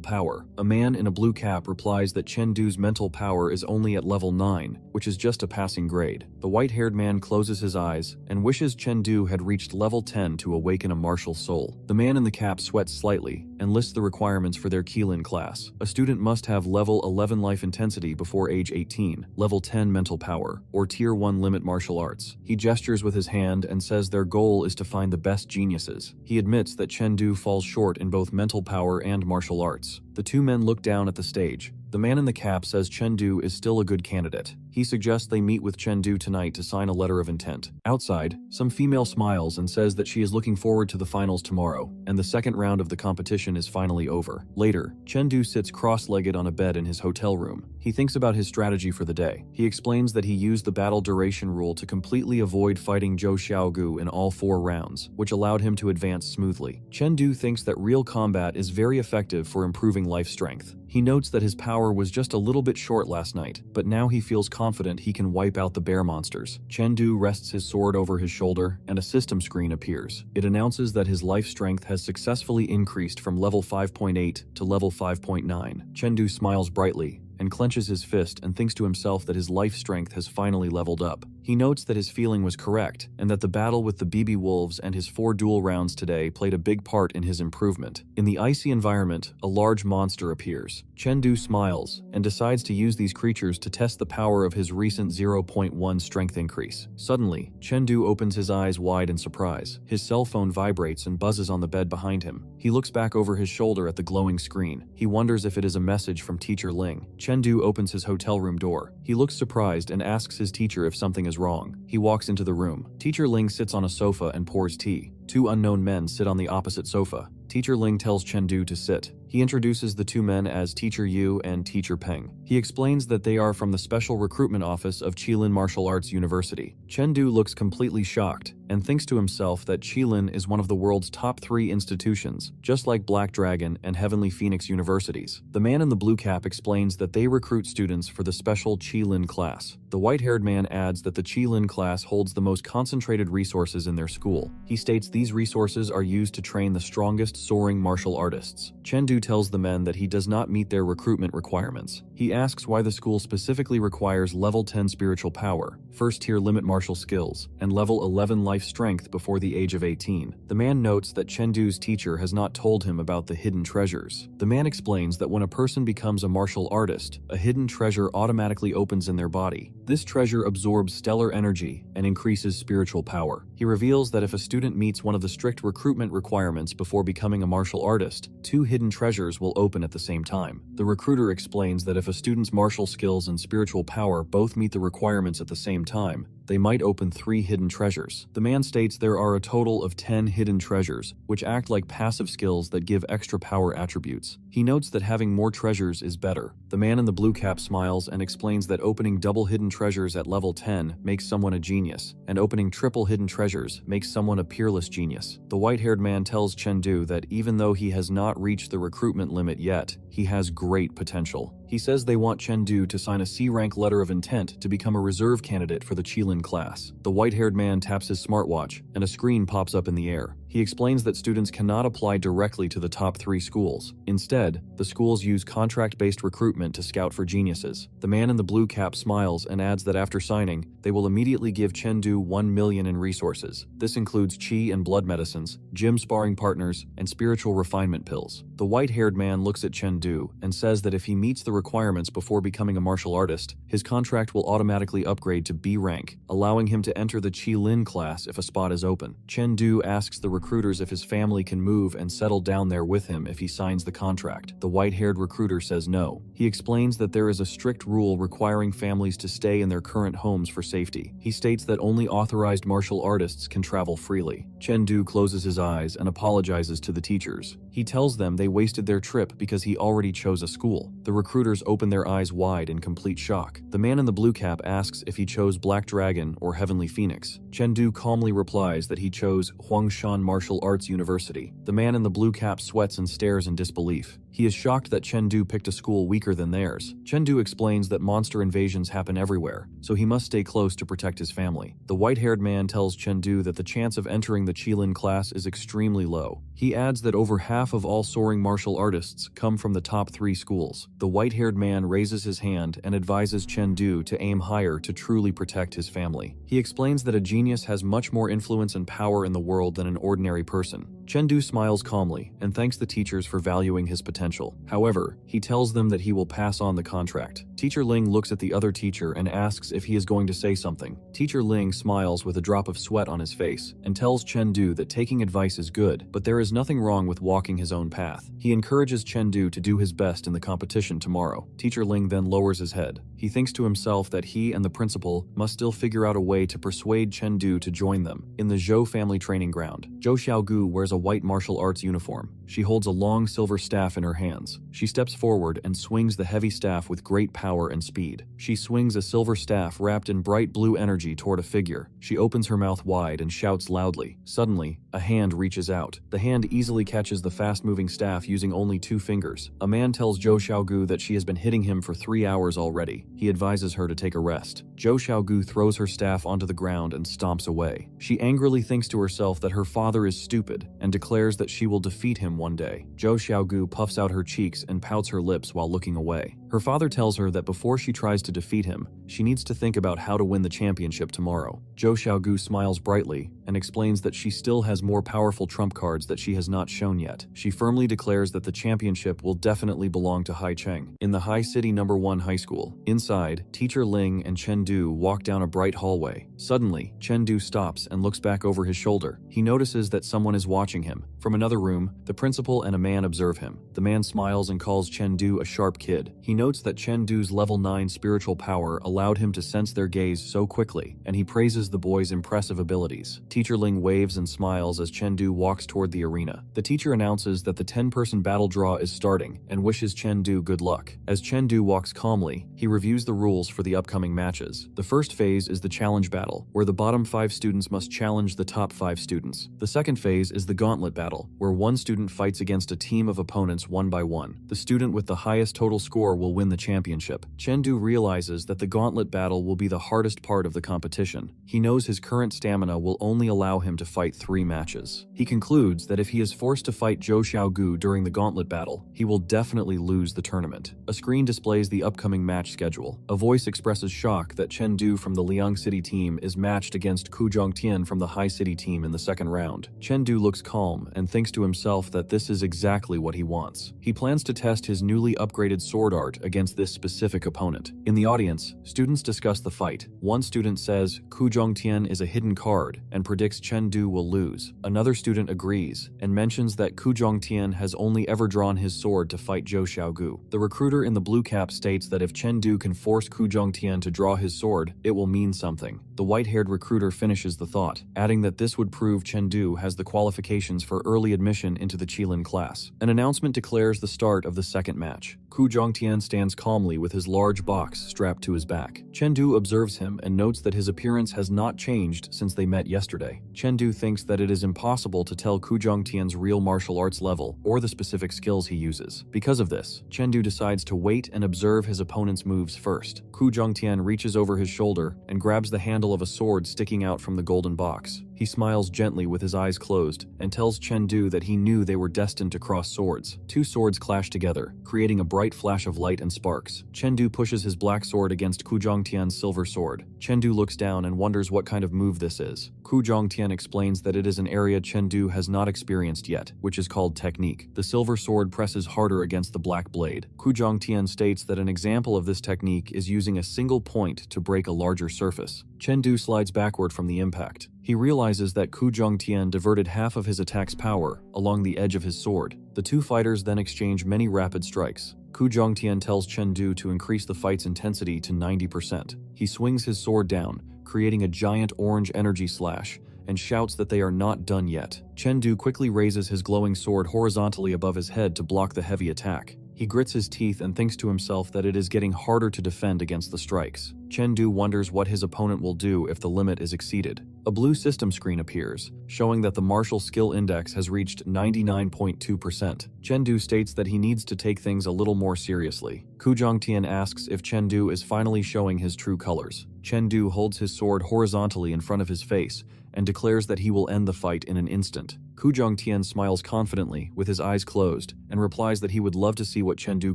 [SPEAKER 1] power. A man in a blue cap replies that Chengdu's mental power is only at level 9, which is just a passing grade. The white-haired man closes his eyes and wishes Chengdu had reached level 10 to awaken a martial soul. The man in the cap sweats slightly and lists the requirements for their Keelin class. A student must have level 11 life intensity before age 18, level 10 mental power, or tier 1 limit martial arts. He gestures with his hand and says their goal is to find the best geniuses. He admits that Chengdu falls short in both mental power and martial arts. The two men look down at the stage. The man in the cap says Chengdu is still a good candidate. He suggests they meet with Chengdu tonight to sign a letter of intent. Outside, some female smiles and says that she is looking forward to the finals tomorrow, and the second round of the competition is finally over. Later, Chengdu sits cross-legged on a bed in his hotel room. He thinks about his strategy for the day. He explains that he used the battle duration rule to completely avoid fighting Zhou Xiaogu in all 4 rounds, which allowed him to advance smoothly. Chengdu thinks that real combat is very effective for improving life strength. He notes that his power was just a little bit short last night, but now he feels confident he can wipe out the bear monsters. Chengdu rests his sword over his shoulder, and a system screen appears. It announces that his life strength has successfully increased from level 5.8 to level 5.9. Chengdu smiles brightly and clenches his fist and thinks to himself that his life strength has finally leveled up. He notes that his feeling was correct, and that the battle with the BB Wolves and his 4 duel rounds today played a big part in his improvement. In the icy environment, a large monster appears. Chengdu smiles and decides to use these creatures to test the power of his recent 0.1 strength increase. Suddenly, Chengdu opens his eyes wide in surprise. His cell phone vibrates and buzzes on the bed behind him. He looks back over his shoulder at the glowing screen. He wonders if it is a message from Teacher Ling. Chengdu opens his hotel room door. He looks surprised and asks his teacher if something is wrong. He walks into the room. Teacher Ling sits on a sofa and pours tea. 2 unknown men sit on the opposite sofa. Teacher Ling tells Chengdu to sit. He introduces the 2 men as Teacher Yu and Teacher Peng. He explains that they are from the Special Recruitment Office of Qilin Martial Arts University. Chengdu looks completely shocked and thinks to himself that Qilin is one of the world's top 3 institutions, just like Black Dragon and Heavenly Phoenix universities. The man in the blue cap explains that they recruit students for the special Qilin class. The white-haired man adds that the Qilin class holds the most concentrated resources in their school. He states these resources are used to train the strongest soaring martial artists. Chengdu tells the men that he does not meet their recruitment requirements. He asks why the school specifically requires level 10 spiritual power, first tier limit martial skills, and level 11 life strength before the age of 18. The man notes that Chengdu's teacher has not told him about the hidden treasures. The man explains that when a person becomes a martial artist, a hidden treasure automatically opens in their body. This treasure absorbs stellar energy and increases spiritual power. He reveals that if a student meets one of the strict recruitment requirements before becoming a martial artist, 2 hidden treasures will open at the same time. The recruiter explains that if a student's martial skills and spiritual power both meet the requirements at the same time, they might open 3 hidden treasures. The man states there are a total of 10 hidden treasures, which act like passive skills that give extra power attributes. He notes that having more treasures is better. The man in the blue cap smiles and explains that opening double hidden treasures at level 10 makes someone a genius, and opening triple hidden treasures makes someone a peerless genius. The white-haired man tells Chengdu that even though he has not reached the recruitment limit yet, he has great potential. He says they want Chengdu to sign a C-rank letter of intent to become a reserve candidate for the Qilin class. The white-haired man taps his smartwatch, and a screen pops up in the air. He explains that students cannot apply directly to the top 3 schools. Instead, the schools use contract-based recruitment to scout for geniuses. The man in the blue cap smiles and adds that after signing, they will immediately give Chengdu 1 million in resources. This includes qi and blood medicines, gym sparring partners, and spiritual refinement pills. The white-haired man looks at Chengdu and says that if he meets the requirements before becoming a martial artist, his contract will automatically upgrade to B rank, allowing him to enter the Qilin class if a spot is open. Chengdu asks the recruiters if his family can move and settle down there with him if he signs the contract. The white-haired recruiter says no. He explains that there is a strict rule requiring families to stay in their current homes for safety. He states that only authorized martial artists can travel freely. Chengdu closes his eyes and apologizes to the teachers. He tells them they wasted their trip because he already chose a school. The recruiters open their eyes wide in complete shock. The man in the blue cap asks if he chose Black Dragon or Heavenly Phoenix. Chengdu calmly replies that he chose Huangshan Martial Arts University. The man in the blue cap sweats and stares in disbelief. He is shocked that Chengdu picked a school weaker than theirs. Chengdu explains that monster invasions happen everywhere, so he must stay close to protect his family. The white-haired man tells Chengdu that the chance of entering the Qilin class is extremely low. He adds that over half of all soaring martial artists come from the top 3 schools. The white-haired man raises his hand and advises Chengdu to aim higher to truly protect his family. He explains that a genius has much more influence and power in the world than an ordinary person. Chengdu smiles calmly and thanks the teachers for valuing his potential. However, he tells them that he will pass on the contract. Teacher Ling looks at the other teacher and asks if he is going to say something. Teacher Ling smiles with a drop of sweat on his face and tells Chengdu that taking advice is good, but there is nothing wrong with walking his own path. He encourages Chengdu to do his best in the competition tomorrow. Teacher Ling then lowers his head. He thinks to himself that he and the principal must still figure out a way to persuade Chengdu to join them. In the Zhou family training ground, Zhou Xiaogu wears a white martial arts uniform. She holds a long silver staff in her hands. She steps forward and swings the heavy staff with great power and speed. She swings a silver staff wrapped in bright blue energy toward a figure. She opens her mouth wide and shouts loudly. Suddenly, a hand reaches out. The hand easily catches the fast-moving staff using only 2 fingers. A man tells Zhou Xiaogu that she has been hitting him for 3 hours already. He advises her to take a rest. Zhou Xiaogu throws her staff onto the ground and stomps away. She angrily thinks to herself that her father is stupid and declares that she will defeat him one day. Zhou Xiaogu puffs out her cheeks and pouts her lips while looking away. Her father tells her that before she tries to defeat him, she needs to think about how to win the championship tomorrow. Zhou Xiaogu smiles brightly and explains that she still has more powerful trump cards that she has not shown yet. She firmly declares that the championship will definitely belong to Hai Cheng. In the Hai City No. 1 high school, inside, Teacher Ling and Chengdu walk down a bright hallway. Suddenly, Chengdu stops and looks back over his shoulder. He notices that someone is watching him. From another room, the principal and a man observe him. The man smiles and calls Chengdu a sharp kid. He notes that Chen Du's level 9 spiritual power allowed him to sense their gaze so quickly, and he praises the boy's impressive abilities. Teacher Ling waves and smiles as Chen Du walks toward the arena. The teacher announces that the 10-person battle draw is starting and wishes Chen Du good luck. As Chen Du walks calmly, he reviews the rules for the upcoming matches. The first phase is the challenge battle, where the bottom 5 students must challenge the top 5 students. The second phase is the gauntlet battle, where one student fights against a team of opponents one by one. The student with the highest total score will win the championship. Chen Du realizes that the gauntlet battle will be the hardest part of the competition. He knows his current stamina will only allow him to fight 3 matches. He concludes that if he is forced to fight Zhou Xiaogu during the gauntlet battle, he will definitely lose the tournament. A screen displays the upcoming match schedule. A voice expresses shock that Chen Du from the Liang City team is matched against Ku Zhongtian from the Hai City team in the second round. Chen Du looks calm and thinks to himself that this is exactly what he wants. He plans to test his newly upgraded sword art against this specific opponent. In the audience, students discuss the fight. One student says Ku Zhongtian is a hidden card and predicts Chen Du will lose. Another student agrees and mentions that Ku Zhongtian has only ever drawn his sword to fight Zhou Xiaogu. The recruiter in the blue cap states that if Chen Du can force Ku Zhongtian to draw his sword, it will mean something. The white-haired recruiter finishes the thought, adding that this would prove Chen Du has the qualifications for early admission into the Qilin class. An announcement declares the start of the second match. Ku Zhongtian stands calmly with his large box strapped to his back. Chen Du observes him and notes that his appearance has not changed since they met yesterday. Chen Du thinks that it is impossible to tell Ku Zhongtian's real martial arts level or the specific skills he uses. Because of this, Chen Du decides to wait and observe his opponent's moves first. Ku Zhongtian reaches over his shoulder and grabs the handle of a sword sticking out from the golden box. He smiles gently with his eyes closed and tells Chen Du that he knew they were destined to cross swords. 2 swords clash together, creating a bright flash of light and sparks. Chen Du pushes his black sword against Ku Zhongtian's silver sword. Chen Du looks down and wonders what kind of move this is. Ku Zhongtian explains that it is an area Chen Du has not experienced yet, which is called technique. The silver sword presses harder against the black blade. Ku Zhongtian states that an example of this technique is using a single point to break a larger surface. Chen Du slides backward from the impact. He realizes that Ku Zhongtian diverted half of his attack's power along the edge of his sword. The 2 fighters then exchange many rapid strikes. Ku Zhongtian tells Chen Du to increase the fight's intensity to 90%. He swings his sword down, creating a giant orange energy slash, and shouts that they are not done yet. Chen Du quickly raises his glowing sword horizontally above his head to block the heavy attack. He grits his teeth and thinks to himself that it is getting harder to defend against the strikes. Chen Du wonders what his opponent will do if the limit is exceeded. A blue system screen appears, showing that the martial skill index has reached 99.2%. Chen Du states that he needs to take things a little more seriously. Ku Zhongtian asks if Chen Du is finally showing his true colors. Chen Du holds his sword horizontally in front of his face and declares that he will end the fight in an instant. Ku Zhongtian smiles confidently with his eyes closed and replies that he would love to see what Chen Du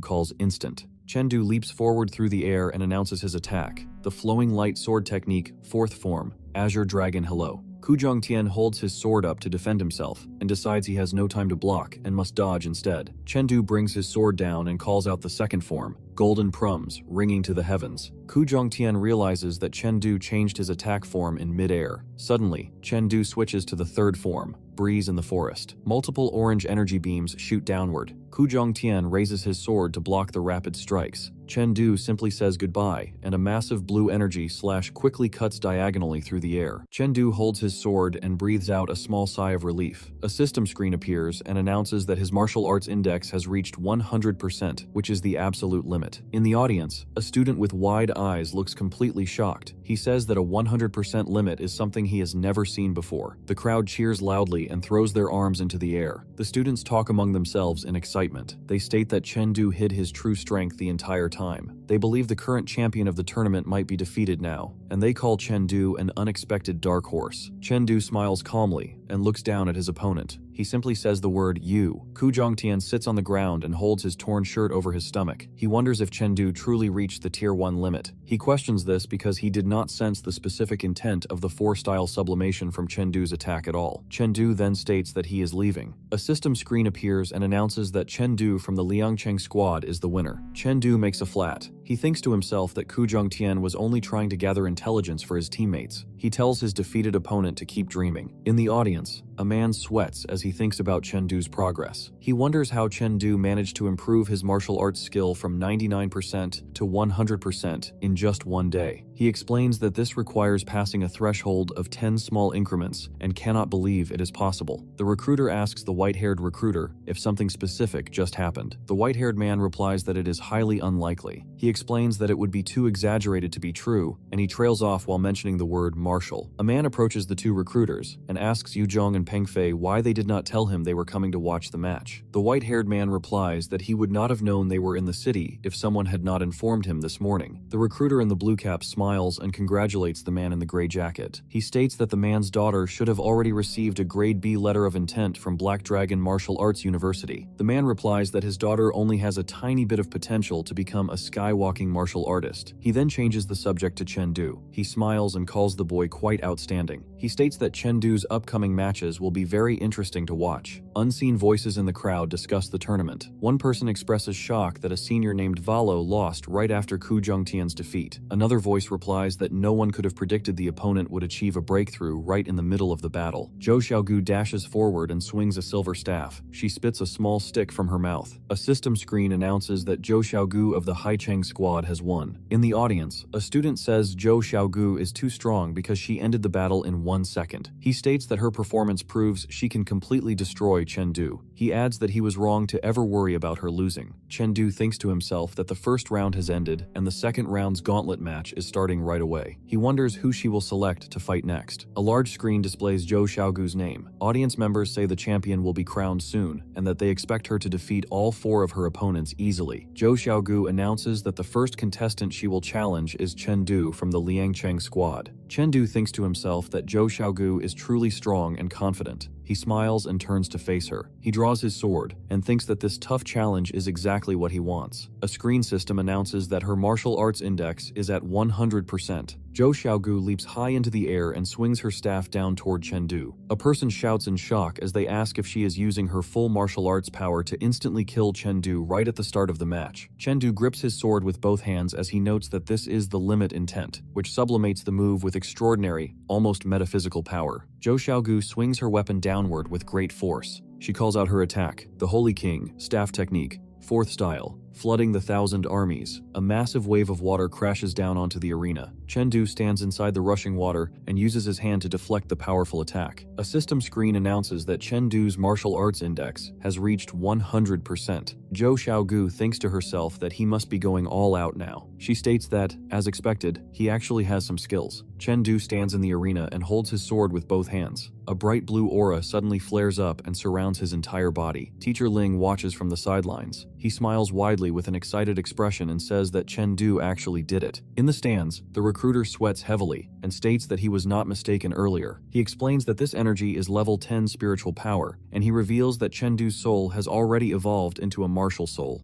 [SPEAKER 1] calls instant. Chen Du leaps forward through the air and announces his attack, the flowing light sword technique, 4th form, Azure Dragon Hello. Ku Zhongtian holds his sword up to defend himself and decides he has no time to block and must dodge instead. Chen Du brings his sword down and calls out the 2nd form, Golden Prums, ringing to the heavens. Ku Zhongtian realizes that Chen Du changed his attack form in mid-air. Suddenly, Chen Du switches to the 3rd form, Breeze in the Forest. Multiple orange energy beams shoot downward. Ku Zhongtian raises his sword to block the rapid strikes. Chen Du simply says goodbye, and a massive blue energy slash quickly cuts diagonally through the air. Chen Du holds his sword and breathes out a small sigh of relief. A system screen appears and announces that his martial arts index has reached 100%, which is the absolute limit. In the audience, a student with wide eyes looks completely shocked. He says that a 100% limit is something he has never seen before. The crowd cheers loudly and throws their arms into the air. The students talk among themselves in excitement. They state that Chen Du hid his true strength the entire time. They believe the current champion of the tournament might be defeated now, and they call Chen Du an unexpected dark horse. Chen Du smiles calmly and looks down at his opponent. He simply says the word "you." Ku Zhongtian sits on the ground and holds his torn shirt over his stomach. He wonders if Chen Du truly reached the Tier 1 limit. He questions this because he did not sense the specific intent of the 4-style sublimation from Chen Du's attack at all. Chen Du then states that he is leaving. A system screen appears and announces that Chen Du from the Liangcheng squad is the winner. Chen Du makes a flat. He thinks to himself that Ku Jungtian was only trying to gather intelligence for his teammates. He tells his defeated opponent to keep dreaming. In the audience, a man sweats as he thinks about Chengdu's progress. He wonders how Chengdu managed to improve his martial arts skill from 99% to 100% in just one day. He explains that this requires passing a threshold of 10 small increments and cannot believe it is possible. The recruiter asks the white-haired recruiter if something specific just happened. The white-haired man replies that it is highly unlikely. He explains that it would be too exaggerated to be true, and he trails off while mentioning the word martial. A man approaches the two recruiters and asks Yu Zhong and Peng Fei why they did not tell him they were coming to watch the match. The white-haired man replies that he would not have known they were in the city if someone had not informed him this morning. The recruiter in the blue cap smiles and congratulates the man in the gray jacket. He states that the man's daughter should have already received a grade B letter of intent from Black Dragon Martial Arts University. The man replies that his daughter only has a tiny bit of potential to become a skywalking martial artist. He then changes the subject to Chengdu. He smiles and calls the boy quite outstanding. He states that Chengdu's upcoming matches will be very interesting to watch. Unseen voices in the crowd discuss the tournament. One person expresses shock that a senior named Valo lost right after Ku Jungtian's defeat. Another voice replies that no one could have predicted the opponent would achieve a breakthrough right in the middle of the battle. Zhou Xiaogu dashes forward and swings a silver staff. She spits a small stick from her mouth. A system screen announces that Zhou Xiaogu of the Haicheng squad has won. In the audience, a student says Zhou Xiaogu is too strong because she ended the battle in 1 second. He states that her performance proves she can completely destroy Chengdu. He adds that he was wrong to ever worry about her losing. Chengdu thinks to himself that the first round has ended and the second round's gauntlet match is starting right away. He wonders who she will select to fight next. A large screen displays Zhou Xiaogu's name. Audience members say the champion will be crowned soon and that they expect her to defeat all 4 of her opponents easily. Zhou Xiaogu announces that the first contestant she will challenge is Chengdu from the Liangcheng squad. Chengdu thinks to himself that Zhou Xiaogu is truly strong and confident. He smiles and turns to face her. He draws his sword and thinks that this tough challenge is exactly what he wants. A screen system announces that her martial arts index is at 100%. Zhou Xiaogu leaps high into the air and swings her staff down toward Chengdu. A person shouts in shock as they ask if she is using her full martial arts power to instantly kill Chengdu right at the start of the match. Chengdu grips his sword with both hands as he notes that this is the limit intent, which sublimates the move with extraordinary, almost metaphysical power. Zhou Xiaogu swings her weapon downward with great force. She calls out her attack, the Holy King, staff technique, 4th style, flooding the 1,000 armies. A massive wave of water crashes down onto the arena. Chengdu stands inside the rushing water and uses his hand to deflect the powerful attack. A system screen announces that Chengdu's martial arts index has reached 100%. Zhou Xiaogu thinks to herself that he must be going all out now. She states that, as expected, he actually has some skills. Chengdu stands in the arena and holds his sword with both hands. A bright blue aura suddenly flares up and surrounds his entire body. Teacher Ling watches from the sidelines. He smiles widely with an excited expression and says that Chengdu actually did it. In the stands, the recruiter sweats heavily and states that he was not mistaken earlier. He explains that this energy is level 10 spiritual power, and he reveals that Chengdu's soul has already evolved into a martial soul.